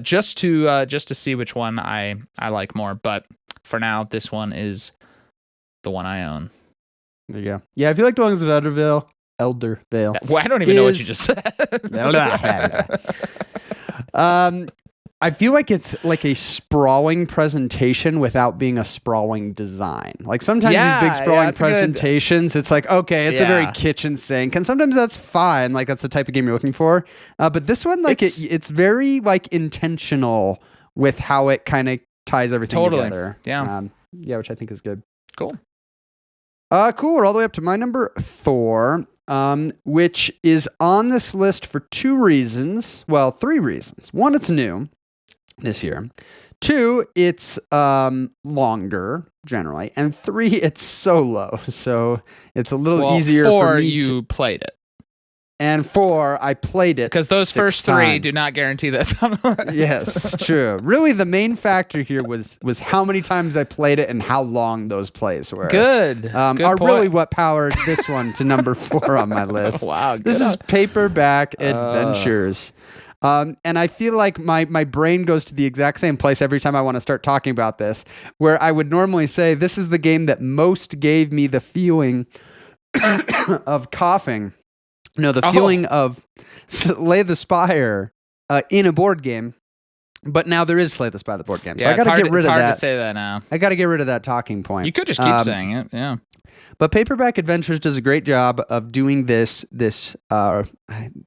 Speaker 2: just to see which one I like more. But for now, this one is the one I own.
Speaker 1: There you go. Yeah, if you like Dwellings of Eldervale.
Speaker 2: Well, I don't even know what you just said.
Speaker 1: I feel like it's like a sprawling presentation without being a sprawling design. Like sometimes these big sprawling presentations, it's like, okay, it's a very kitchen sink. And sometimes that's fine. Like that's the type of game you're looking for. But this one, like it's very like intentional with how it kind of ties everything together.
Speaker 2: Yeah.
Speaker 1: Which I think is good.
Speaker 2: Cool.
Speaker 1: Cool. We're all the way up to my number 4, which is on this list for 2 reasons. Well, 3 reasons. 1, it's new this year. 2, it's longer generally, and 3, it's solo, so it's a little easier for me.
Speaker 2: You played it.
Speaker 1: And 4, I played it
Speaker 2: because those first 3 do not guarantee that's on the list.
Speaker 1: Yes, true. Really, the main factor here was how many times I played it and how long those plays were.
Speaker 2: Good.
Speaker 1: Good are point. Really what powered this one to number 4 on my list.
Speaker 2: Wow.
Speaker 1: This is Paperback Adventures. And I feel like my brain goes to the exact same place every time I want to start talking about this, where I would normally say this is the game that most gave me the feeling of coughing. No, the feeling of Slay the Spire in a board game, but now there is Slay the Spire, the board game. So I got to get rid of that.
Speaker 2: It's hard to say that now.
Speaker 1: I got to get rid of that talking point.
Speaker 2: You could just keep saying it, yeah.
Speaker 1: But Paperback Adventures does a great job of doing this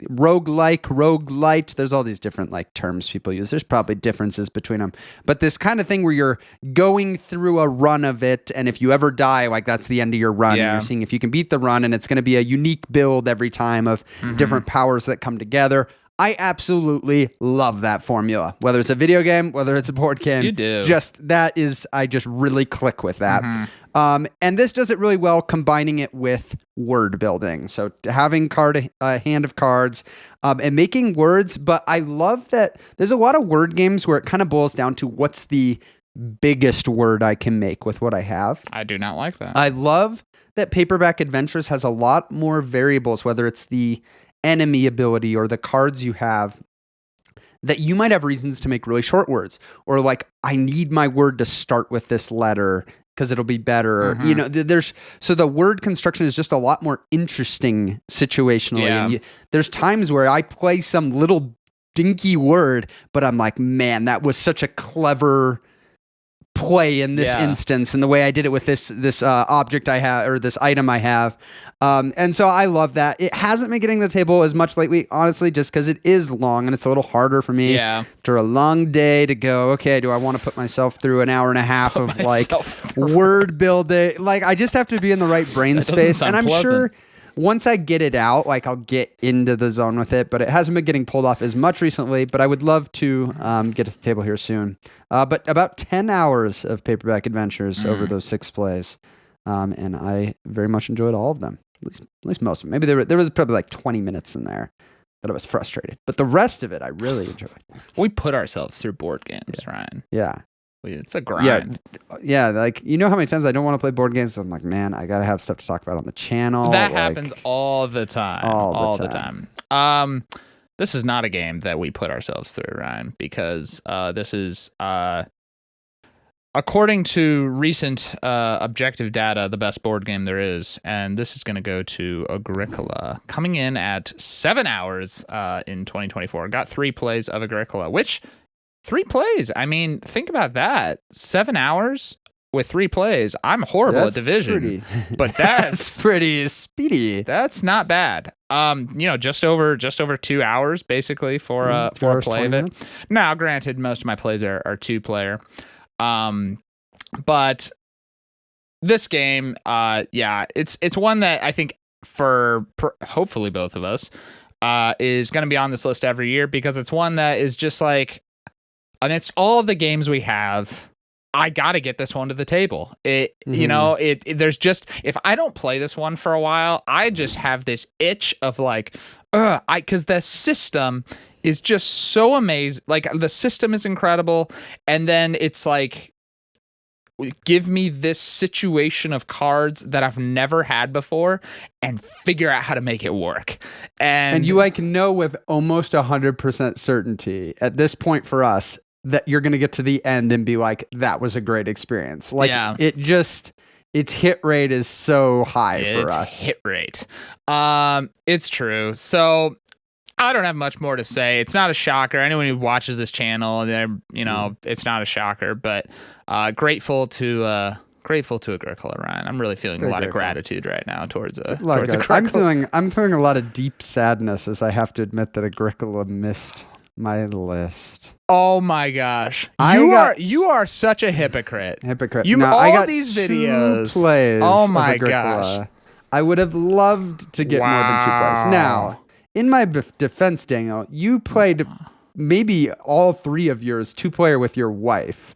Speaker 1: roguelite. There's all these different like terms people use. There's probably differences between them. But this kind of thing where you're going through a run of it, and if you ever die, like that's the end of your run.
Speaker 2: Yeah.
Speaker 1: And you're seeing if you can beat the run, and it's going to be a unique build every time of different powers that come together. I absolutely love that formula. Whether it's a video game, whether it's a board game.
Speaker 2: You do.
Speaker 1: I just really click with that. And this does it really well, combining it with word building. So having a hand of cards and making words. But I love that there's a lot of word games where it kind of boils down to what's the biggest word I can make with what I have.
Speaker 2: I do not like that.
Speaker 1: I love that Paperback Adventures has a lot more variables, whether it's the enemy ability or the cards you have, that you might have reasons to make really short words, or like, I need my word to start with this letter because it'll be better. You know, so the word construction is just a lot more interesting situationally.
Speaker 2: Yeah.
Speaker 1: And there's times where I play some little dinky word, but I'm like, man, that was such a clever play in this instance, and the way I did it with this object I have, or this item I have. And so I love that. It hasn't been getting to the table as much lately, honestly, just because it is long and it's a little harder for me after a long day to go, okay, do I want to put myself through an hour and a half of like word building? Like, I just have to be in the right brain space. And I'm sure once I get it out, like I'll get into the zone with it, but it hasn't been getting pulled off as much recently, but I would love to get to the table here soon. But about 10 hours of Paperback Adventures over those 6 plays. And I very much enjoyed all of them, at least most of them. Maybe there was probably like 20 minutes in there that I was frustrated, but the rest of it I really enjoyed.
Speaker 2: We put ourselves through board games, Ryan.
Speaker 1: Yeah.
Speaker 2: It's a grind.
Speaker 1: Yeah, like, you know how many times I don't want to play board games? So I'm like, man, I got to have stuff to talk about on the channel.
Speaker 2: That happens all the time. All the time. This is not a game that we put ourselves through, Ryan, because this is, according to recent objective data, the best board game there is. And this is going to go to Agricola, coming in at 7 hours in 2024. Got 3 plays of Agricola, which... 3 plays. I mean, think about that. 7 hours with 3 plays. I'm horrible at Division, but that's
Speaker 1: pretty speedy.
Speaker 2: That's not bad. Just over 2 hours basically for a play of it. Now, granted, most of my plays are 2-player, but this game, it's one that I think for hopefully both of us is going to be on this list every year, because it's one that is just like. And it's all the games we have. I got to get this one to the table. There's just, if I don't play this one for a while, I just have this itch of like, because the system is just so amazing. Like, the system is incredible. And then it's like, give me this situation of cards that I've never had before and figure out how to make it work. And
Speaker 1: you like know with almost 100% certainty at this point for us that you're going to get to the end and be like, that was a great experience. Like, its hit rate is so high for us.
Speaker 2: Hit rate. It's true. So I don't have much more to say. It's not a shocker. Anyone who watches this channel, it's not a shocker, but grateful to Agricola, Ryan. I'm really feeling a lot of gratitude right now towards Agricola.
Speaker 1: I'm feeling a lot of deep sadness as I have to admit that Agricola missed my list.
Speaker 2: Oh my gosh. You are such a hypocrite.
Speaker 1: You I got these
Speaker 2: videos.
Speaker 1: 2 plays.
Speaker 2: Oh my
Speaker 1: gosh. I would have loved to get more than 2 plays. Now, in my defense, Daniel, you played maybe all 3 of yours 2-player with your wife.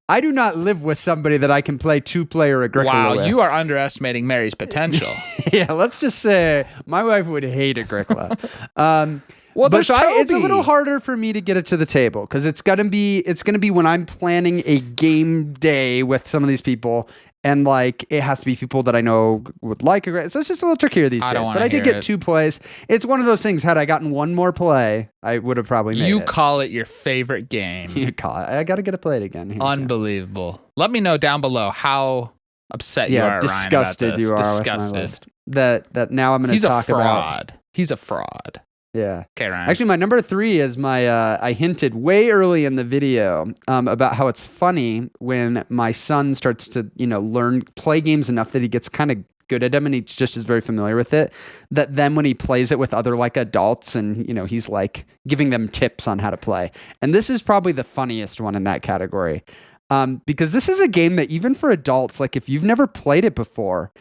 Speaker 1: I do not live with somebody that I can play 2-player Agricola with.
Speaker 2: Wow, you are underestimating Mary's potential.
Speaker 1: Yeah, let's just say my wife would hate Agricola.
Speaker 2: Well,
Speaker 1: but it's a little harder for me to get it to the table, because it's gonna be when I'm planning a game day with some of these people, and like it has to be people that I know would like it. So it's just a little trickier these days. But I did get 2 plays. It's one of those things. Had I gotten 1 more play, I would have probably made it.
Speaker 2: You call it your favorite game.
Speaker 1: You call it. I got to get to play it again.
Speaker 2: Unbelievable. Let me know down below how upset you are,
Speaker 1: disgusted
Speaker 2: Ryan, about this.
Speaker 1: You are
Speaker 2: disgusted.
Speaker 1: with my list. That now I'm going to talk about.
Speaker 2: He's a fraud.
Speaker 1: Yeah.
Speaker 2: Okay, Ryan.
Speaker 1: Actually, my number 3 is my. I hinted way early in the video about how it's funny when my son starts to play games enough that he gets kind of good at them and he just is very familiar with it, that then when he plays it with other like adults and, he's like giving them tips on how to play. And this is probably the funniest one in that category. Because this is a game that even for adults, like if you've never played it before,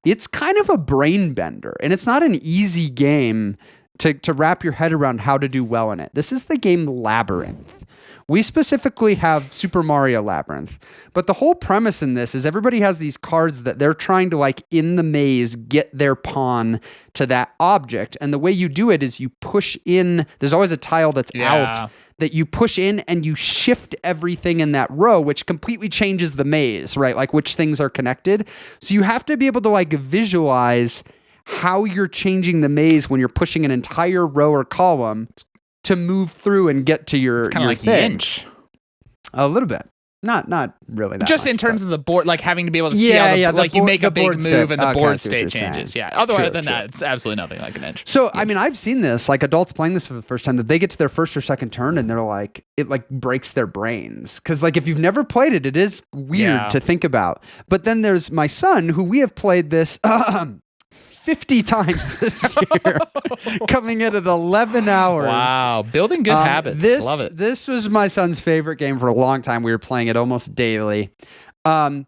Speaker 1: it's kind of a brain bender and it's not an easy game to wrap your head around how to do well in it. This is the game Labyrinth. We specifically have Super Mario Labyrinth, but the whole premise in this is everybody has these cards that they're trying to, like, in the maze, get their pawn to that object. And the way you do it is you push in, there's always a tile that's out that you push in and you shift everything in that row, which completely changes the maze, right? Like which things are connected. So you have to be able to like visualize how you're changing the maze when you're pushing an entire row or column to move through and get to your
Speaker 2: kind of like
Speaker 1: thing.
Speaker 2: Yinch.
Speaker 1: A little bit. Not really that
Speaker 2: just
Speaker 1: much,
Speaker 2: in terms
Speaker 1: but
Speaker 2: of the board, like having to be able to see how you make a big move and the board state changes.
Speaker 1: Saying.
Speaker 2: Yeah. Otherwise than that, it's absolutely nothing like an inch.
Speaker 1: So, I mean, I've seen this, like adults playing this for the first time, that they get to their first or second turn and they're like, it like breaks their brains. Cause like if you've never played it, it is weird to think about. But then there's my son who we have played this 50 times this year, coming in at 11 hours.
Speaker 2: Wow. Building good habits. Love it.
Speaker 1: This was my son's favorite game for a long time. We were playing it almost daily. And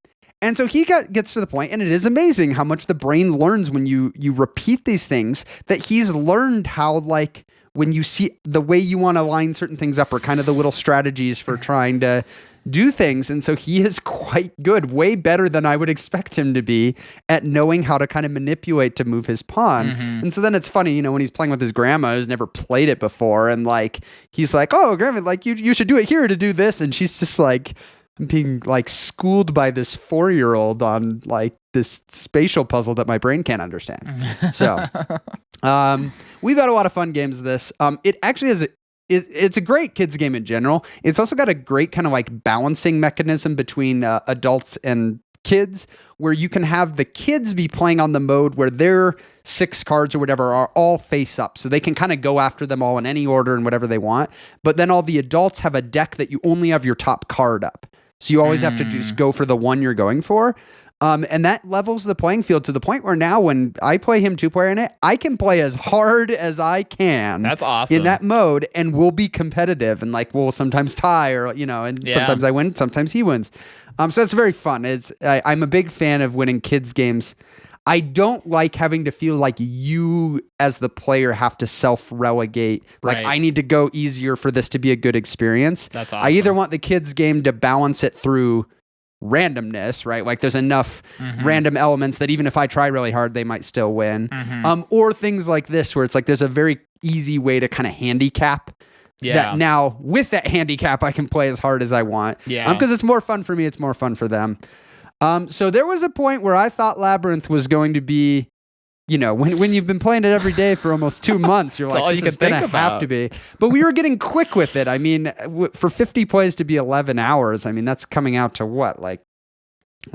Speaker 1: so he gets to the point, and it is amazing how much the brain learns when you repeat these things, that he's learned how, like, when you see the way you want to line certain things up or kind of the little strategies for trying to do things. And so he is quite good, way better than I would expect him to be at knowing how to kind of manipulate to move his pawn. Mm-hmm. And so then it's funny, when he's playing with his grandma who's never played it before, and like he's like, oh, grandma, like you should do it here to do this. And she's just like being like schooled by this 4-year-old on like this spatial puzzle that my brain can't understand. So we've had a lot of fun games of this. It actually is it's a great kids game in general. It's also got a great kind of like balancing mechanism between adults and kids, where you can have the kids be playing on the mode where their 6 cards or whatever are all face up. So they can kind of go after them all in any order and whatever they want. But then all the adults have a deck that you only have your top card up. So you always have to just go for the one you're going for. And that levels the playing field to the point where now when I play him 2-player in it, I can play as hard as I can.
Speaker 2: That's awesome.
Speaker 1: In that mode, and we'll be competitive, and like we'll sometimes tie, or and sometimes I win, sometimes he wins. So it's very fun. I'm a big fan of winning kids games. I don't like having to feel like you as the player have to self-relegate. Like I need to go easier for this to be a good experience.
Speaker 2: That's awesome.
Speaker 1: I either want the kids game to balance it through randomness, right? Like there's enough random elements that even if I try really hard, they might still win. Or things like this, where it's like there's a very easy way to kind of handicap that now with that handicap, I can play as hard as I want. Because it's more fun for me. It's more fun for them. So there was a point where I thought Labyrinth was going to be, when you've been playing it every day for almost 2 months, you're like, this is going to have to be. But we were getting quick with it. I mean, for 50 plays to be 11 hours, I mean, that's coming out to what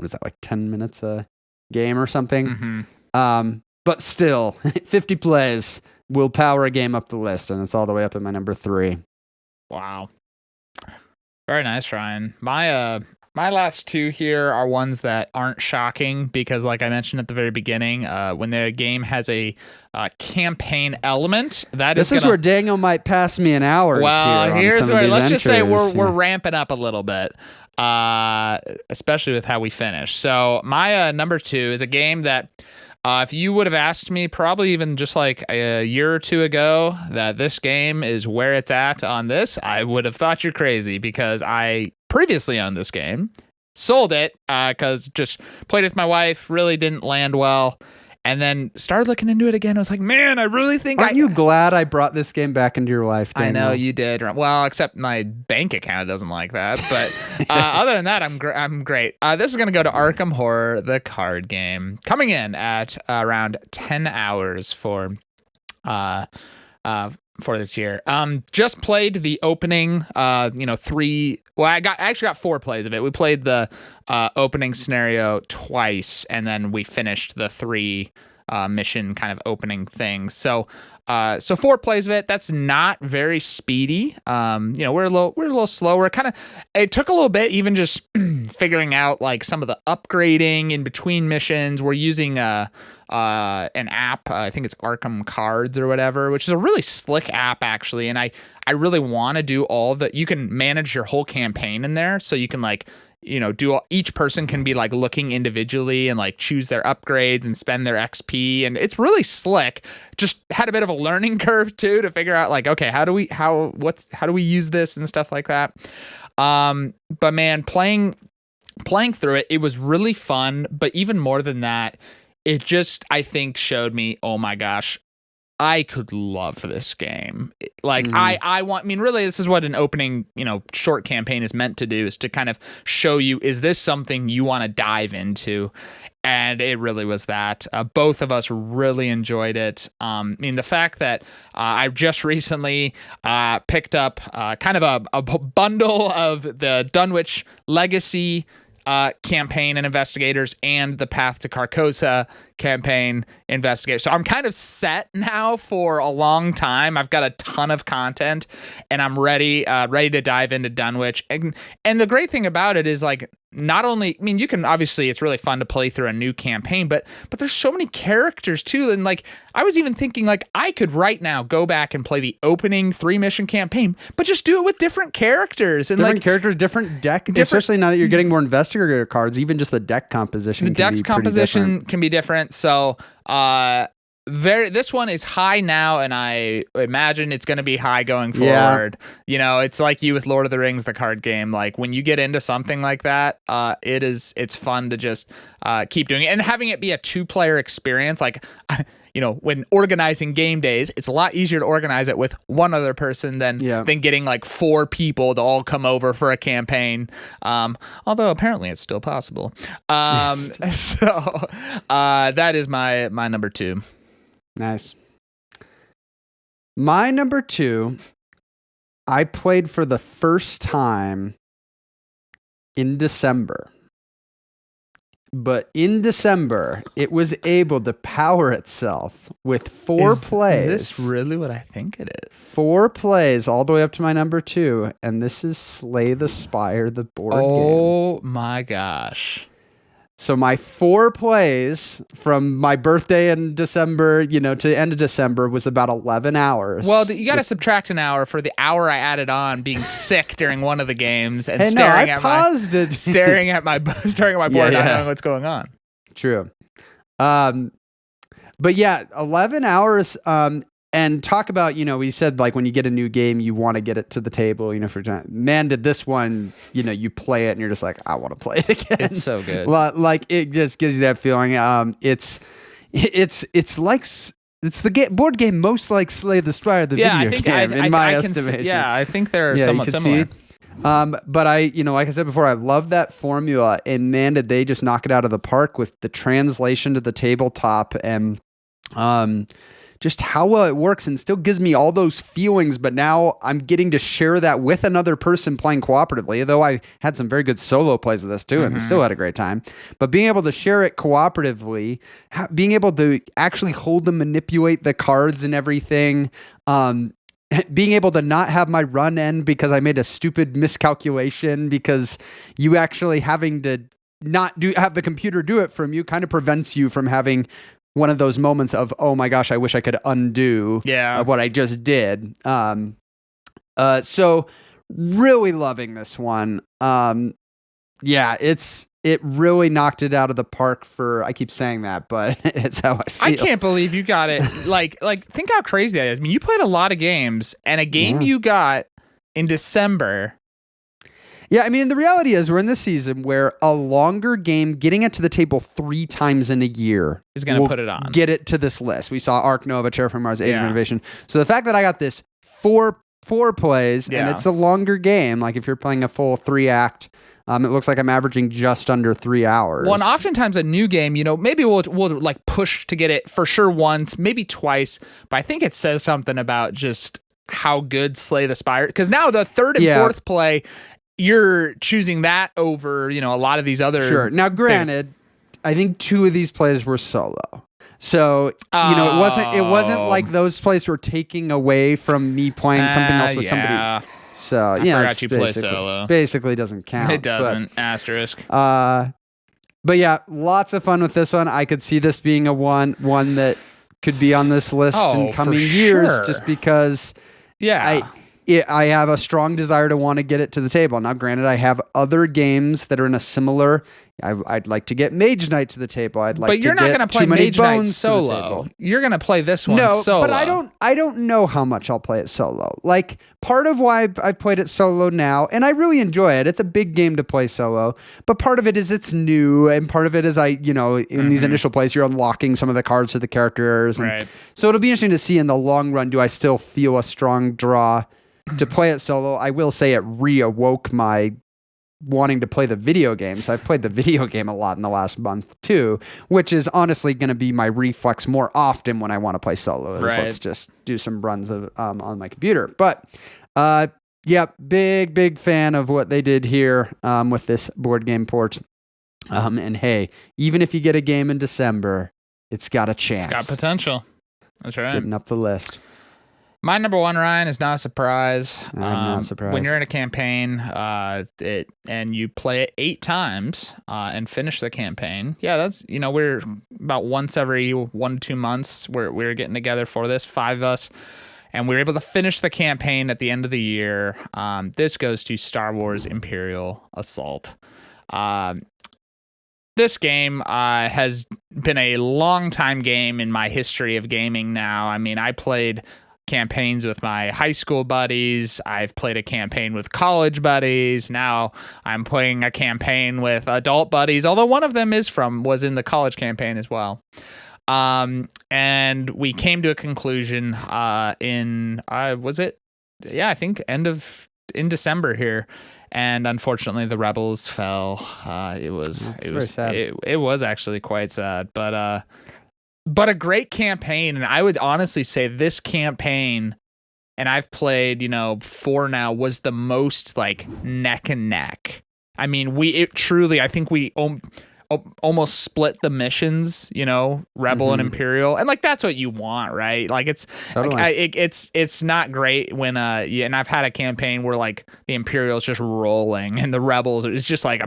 Speaker 1: is that, like 10 minutes a game or something? But still, 50 plays will power a game up the list, and it's all the way up at my number 3.
Speaker 2: Wow. Very nice, Ryan. My last 2 here are ones that aren't shocking because, like I mentioned at the very beginning, when the game has a campaign element,
Speaker 1: this is where Daniel might pass me an hour.
Speaker 2: Well, here's where let's just say we're ramping up a little bit, especially with how we finish. So my number 2 is a game that. If you would have asked me probably even just like a year or 2 ago that this game is where it's at on this, I would have thought you're crazy because I previously owned this game, sold it because just played with my wife, really didn't land well, and then started looking into it again. I was like, man, I really think
Speaker 1: Aren't you glad I brought this game back into your life, Daniel?
Speaker 2: I know you did. Well, except my bank account doesn't like that. But other than that, I'm great. This is going to go to Arkham Horror, the card game, coming in at around 10 hours for this year. Just played the opening, 3. Well, I actually got 4 plays of it. We played the opening scenario twice, and then we finished the 3 mission kind of opening things. So 4 plays of it. That's not very speedy. We're a little slower. It took a little bit, even just figuring out like some of the upgrading in between missions. We're using an app. I think it's Arkham Cards or whatever, which is a really slick app actually. And I really want to do all that. You can manage your whole campaign in there, so you can like, each person can be like looking individually and like choose their upgrades and spend their XP. And it's really slick. Just had a bit of a learning curve too, to figure out like, okay, how do we use this and stuff like that. But man, playing through it was really fun. But even more than that, it just, I think, showed me, oh my gosh, I could love this game. Like really, this is what an opening, short campaign is meant to do, is to kind of show you, is this something you want to dive into? And it really was that. Both of us really enjoyed it. The fact that I've just recently picked up kind of a bundle of the Dunwich Legacy campaign and investigators and the Path to Carcosa campaign investigators. So I'm kind of set now for a long time. I've got a ton of content and I'm ready to dive into Dunwich. And the great thing about it is like, not only, you can obviously, it's really fun to play through a new campaign, but there's so many characters too. And like, I was even thinking like I could right now go back and play the opening 3-mission campaign, but just do it with different characters and
Speaker 1: different characters, different deck, especially now that you're getting more investigator cards, even just the deck composition.
Speaker 2: The deck composition can be different. So, this one is high now, and I imagine it's going to be high going forward. Yeah. It's like you with Lord of the Rings, the card game. Like when you get into something like that, it's fun to just keep doing it and having it be a 2-player experience. Like, when organizing game days, it's a lot easier to organize it with one other person than getting like 4 people to all come over for a campaign. Although apparently it's still possible. So that is my number 2.
Speaker 1: Nice. My number 2, I played for the first time in December. But in December, it was able to power itself with 4 plays.
Speaker 2: Is this really what I think it is?
Speaker 1: 4 plays all the way up to my number 2. And this is Slay the Spire, the board game.
Speaker 2: Oh my gosh.
Speaker 1: So my 4 plays from my birthday in December, to the end of December was about 11 hours.
Speaker 2: Well, you got to subtract an hour for the hour I added on being sick during one of the games and staring at my board, not knowing what's going on.
Speaker 1: True. But yeah, 11 hours. And talk about, we said like when you get a new game, you want to get it to the table, man, did this one, you play it and you're just like, I want to play it again.
Speaker 2: It's so good.
Speaker 1: Well, like it just gives you that feeling. It's the board game most like Slay the Spire, the video game, in my estimation.
Speaker 2: I think they're somewhat similar.
Speaker 1: But I, like I said before, I love that formula, and man, did they just knock it out of the park with the translation to the tabletop and, just how well it works, and still gives me all those feelings, but now I'm getting to share that with another person playing cooperatively, though I had some very good solo plays of this too, and still had a great time. But being able to share it cooperatively, being able to actually hold and manipulate the cards and everything, being able to not have my run end because I made a stupid miscalculation, because you actually having to not have the computer do it from you kind of prevents you from having one of those moments of, oh my gosh, I wish I could undo what I just did. So really loving this one. It really knocked it out of the park I keep saying that, but it's how I feel.
Speaker 2: I can't believe you got it. like think how crazy that is. I mean, you played a lot of games, and a game you got in December.
Speaker 1: Yeah, I mean, the reality is we're in this season where a longer game, getting it to the table 3 times in a year,
Speaker 2: is going to put it on.
Speaker 1: Get it to this list. We saw Ark Nova, Terraforming Mars, Age of Innovation. So the fact that I got this 4 plays, and it's a longer game, like if you're playing a full 3-act, it looks like I'm averaging just under 3 hours.
Speaker 2: Well, and oftentimes a new game, maybe we'll like push to get it for sure once, maybe twice, but I think it says something about just how good Slay the Spire, because now the 3rd and 4th play, you're choosing that over, a lot of these other.
Speaker 1: Sure. Now, granted, I think 2 of these plays were solo. So, it wasn't like those plays were taking away from me playing something else with somebody. So,
Speaker 2: forgot you play solo.
Speaker 1: Basically doesn't count.
Speaker 2: It doesn't. Asterisk.
Speaker 1: But yeah, lots of fun with this one. I could see this being one that could be on this list in coming years, just because I have a strong desire to want to get it to the table. Now, granted, I have other games that are in a similar. I'd like to get Mage Knight to the table.
Speaker 2: But you're not going to play Mage Knight solo. You're going to play this one solo.
Speaker 1: But I don't know how much I'll play it solo. Like, part of why I've played it solo now, and I really enjoy it. It's a big game to play solo. But part of it is it's new, and part of it is in these initial plays, you're unlocking some of the cards for the characters.
Speaker 2: Right.
Speaker 1: So it'll be interesting to see in the long run, do I still feel a strong draw to play it solo? I will say it reawoke my wanting to play the video game. So I've played the video game a lot in the last month too, which is honestly going to be my reflex more often when I want to play solo. Let's just do some runs of on my computer. But big fan of what they did here with this board game port. And hey, even if you get a game in December, it's got a chance.
Speaker 2: It's got potential. That's right.
Speaker 1: Getting up the list.
Speaker 2: My number one, Ryan, is not a surprise.
Speaker 1: I'm not surprised.
Speaker 2: When you're in a campaign and you play it 8 times and finish the campaign, that's, we're about once every 1 to 2 months, we're getting together for this, 5 of us, and we were able to finish the campaign at the end of the year. This goes to Star Wars Imperial Assault. This game has been a long time game in my history of gaming now. I mean, I played campaigns with my high school buddies. I've played a campaign with college buddies. Now I'm playing a campaign with adult buddies, although one of them was in the college campaign as well. And we came to a conclusion I think in December here. And unfortunately, the rebels fell. It was sad. It was actually quite sad, but a great campaign. And I would honestly say this campaign, and I've played 4 now, was the most like neck and neck. I mean, I think we almost split the missions, Rebel and Imperial, and like that's what you want, right? Like it's totally. It's not great when and I've had a campaign where like the Imperial's just rolling and the Rebels is just like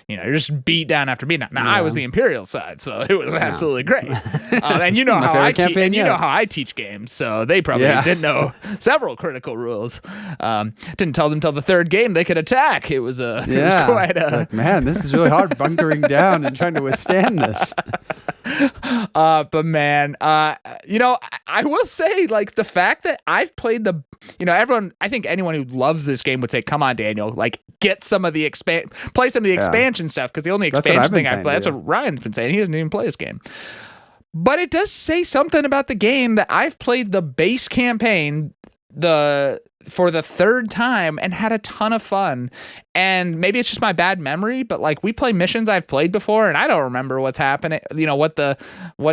Speaker 2: you're just beat down after beat down. Now I was the Imperial side, so it was absolutely great. And you know how I teach, and you know how I teach games, so they probably didn't know several critical rules. Didn't tell them till the 3rd game they could attack. It was it was quite
Speaker 1: like, man, this is really hard bunkering down and trying to withstand this.
Speaker 2: But man, I will say, like, the fact that I've played I think anyone who loves this game would say, come on, Daniel, like, get some of the play some of the expansion stuff, because the only expansion thing I've played, that's what Ryan's been saying. He doesn't even play this game. But it does say something about the game that I've played the base campaign for the 3rd time and had a ton of fun. And maybe it's just my bad memory, but like we play missions I've played before and I don't remember what's happening, what to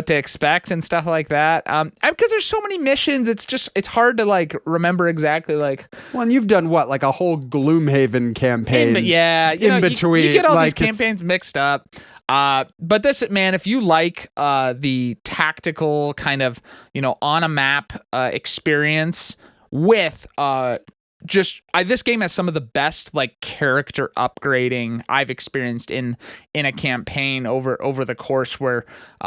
Speaker 2: expect and stuff like that. Because there's so many missions, it's hard to like remember exactly like.
Speaker 1: Well, and you've done what, like a whole Gloomhaven campaign?
Speaker 2: In between, you get all
Speaker 1: like
Speaker 2: these campaigns mixed up. But this, man, if you like the tactical kind of on a map experience with this game has some of the best like character upgrading I've experienced in a campaign over the course, where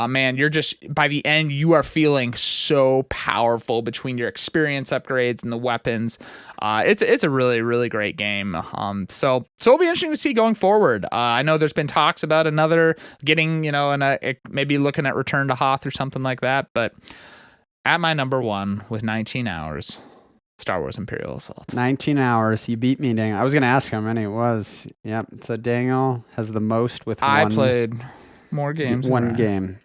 Speaker 2: man, you're just, by the end, you are feeling so powerful between your experience upgrades and the weapons. It's a really, really great game. So it'll be interesting to see going forward. I know there's been talks about another getting, maybe looking at Return to Hoth or something like that, but at my number 1 with 19 hours, Star Wars Imperial Assault.
Speaker 1: 19 hours. You beat me, Daniel. I was going to ask how many it was. Yep. So Daniel has the most with
Speaker 2: I played more games.
Speaker 1: One game.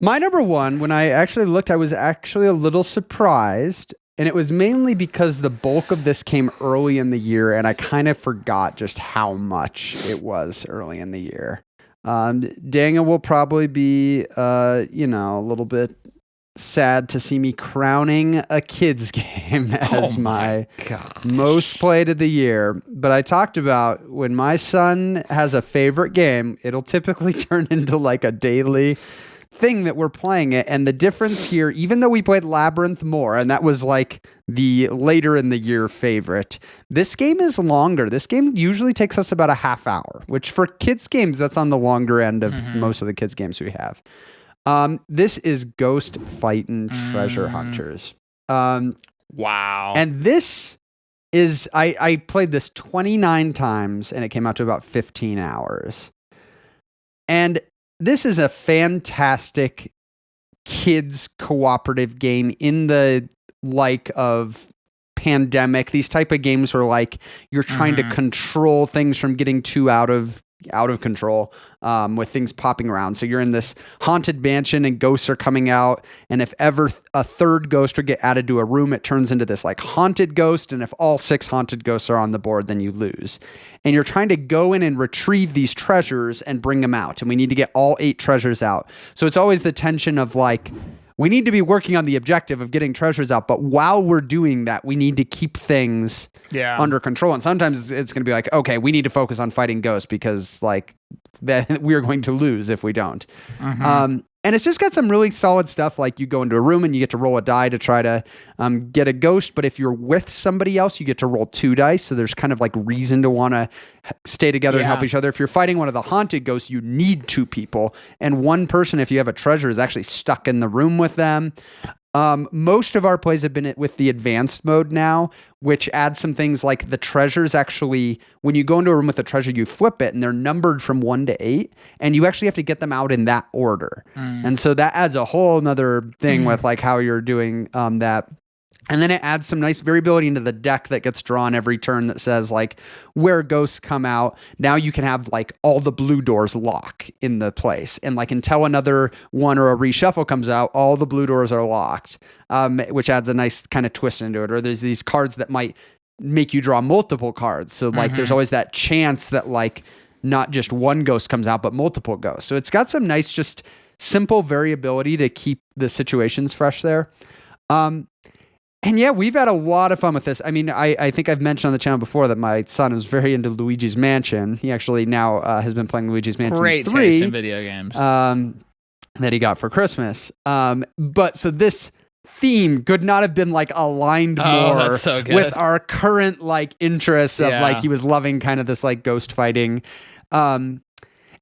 Speaker 1: My number 1, when I actually looked, I was actually a little surprised. And it was mainly because the bulk of this came early in the year, and I kind of forgot just how much it was early in the year. Daniel will probably be, a little bit sad to see me crowning a kids game as my most played of the year. But I talked about when my son has a favorite game, it'll typically turn into like a daily thing that we're playing it. And the difference here, even though we played Labyrinth more, and that was like the later in the year favorite, this game is longer. This game usually takes us about a half hour, which for kids games, that's on the longer end of most of the kids games we have. This is Ghost Fightin' Treasure Hunters.
Speaker 2: Wow.
Speaker 1: And this is, I played this 29 times and it came out to about 15 hours. And this is a fantastic kids cooperative game in the like of pandemic. These type of games where like you're trying to control things from getting too out of control, with things popping around. So you're in this haunted mansion and ghosts are coming out. And if ever a third ghost would get added to a room, it turns into this like haunted ghost. And if all 6 haunted ghosts are on the board, then you lose. And you're trying to go in and retrieve these treasures and bring them out. And we need to get all 8 treasures out. So it's always the tension of like, we need to be working on the objective of getting treasures out, but while we're doing that, we need to keep things under control. And sometimes it's going to be like, okay, we need to focus on fighting ghosts because like that we are going to lose if we don't. And it's just got some really solid stuff. Like you go into a room and you get to roll a die to try to get a ghost. But if you're with somebody else, you get to roll 2 dice. So there's kind of like reason to want to stay together and help each other. If you're fighting one of the haunted ghosts, you need 2 people. And one person, if you have a treasure, is actually stuck in the room with them. Most of our plays have been with the advanced mode now, which adds some things like the treasures actually, when you go into a room with a treasure, you flip it and they're numbered from 1 to 8 and you actually have to get them out in that order. And so that adds a whole nother thing with like how you're doing that. And then it adds some nice variability into the deck that gets drawn every turn that says like where ghosts come out. Now you can have like all the blue doors lock in the place. And like until another one or a reshuffle comes out, all the blue doors are locked, which adds a nice kind of twist into it. Or there's these cards that might make you draw multiple cards. So like there's always that chance that like not just one ghost comes out, but multiple ghosts. So it's got some nice, just simple variability to keep the situations fresh there. And yeah, we've had a lot of fun with this. I mean, I think I've mentioned on the channel before that my son is very into Luigi's Mansion. He actually now has been playing Luigi's Mansion 3.
Speaker 2: Great taste in video games.
Speaker 1: That he got for Christmas. But so this theme could not have been like aligned more with our current like interests of like he was loving kind of this like ghost fighting. And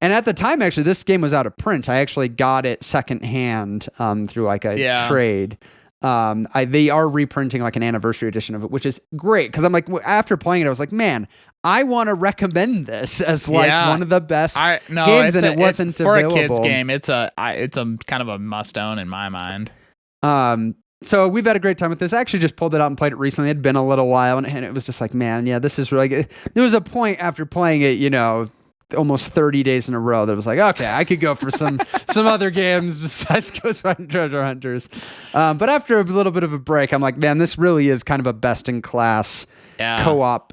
Speaker 1: at the time, actually, this game was out of print. I actually got it secondhand through like a trade. They are reprinting like an anniversary edition of it, which is great because I'm like, after playing it, I was like, man, I want to recommend this as like one of the best games, and it wasn't
Speaker 2: for
Speaker 1: available.
Speaker 2: A kids game. It's a kind of a must own in my mind.
Speaker 1: So we've had a great time with this. I actually just pulled it out and played it recently. It had been a little while, and it was just like, man, yeah, this is really good. There was a point after playing it, you know, almost 30 days in a row that was like, okay, I could go for some other games besides Ghost Fightin' Treasure Hunters. But after a little bit of a break, I'm like, man, this really is kind of a best-in-class co-op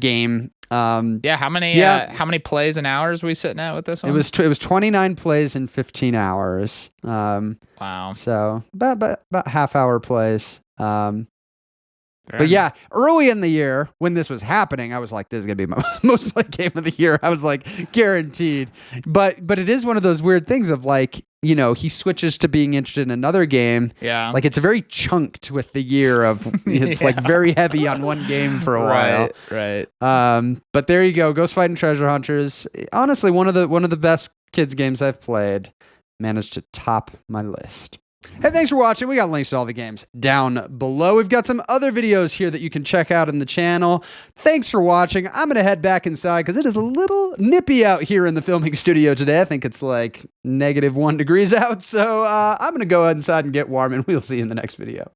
Speaker 1: game.
Speaker 2: How many plays and hours are we sitting at with this one?
Speaker 1: It was 29 plays in 15 hours.
Speaker 2: Wow.
Speaker 1: So about half-hour plays. But yeah, early in the year when this was happening, I was like, this is going to be my most played game of the year. I was like, guaranteed. But it is one of those weird things of like, you know, he switches to being interested in another game.
Speaker 2: Yeah.
Speaker 1: Like it's very chunked with the year of, it's like very heavy on one game for a while.
Speaker 2: Right.
Speaker 1: But there you go. Ghost Fightin' Treasure Hunters. Honestly, one of the best kids games I've played. Managed to top my list. Hey, thanks for watching. We got links to all the games down below. We've got some other videos here that you can check out in the channel. Thanks for watching. I'm going to head back inside because it is a little nippy out here in the filming studio today. I think it's like -1 degrees out. So I'm going to go inside and get warm, and we'll see you in the next video.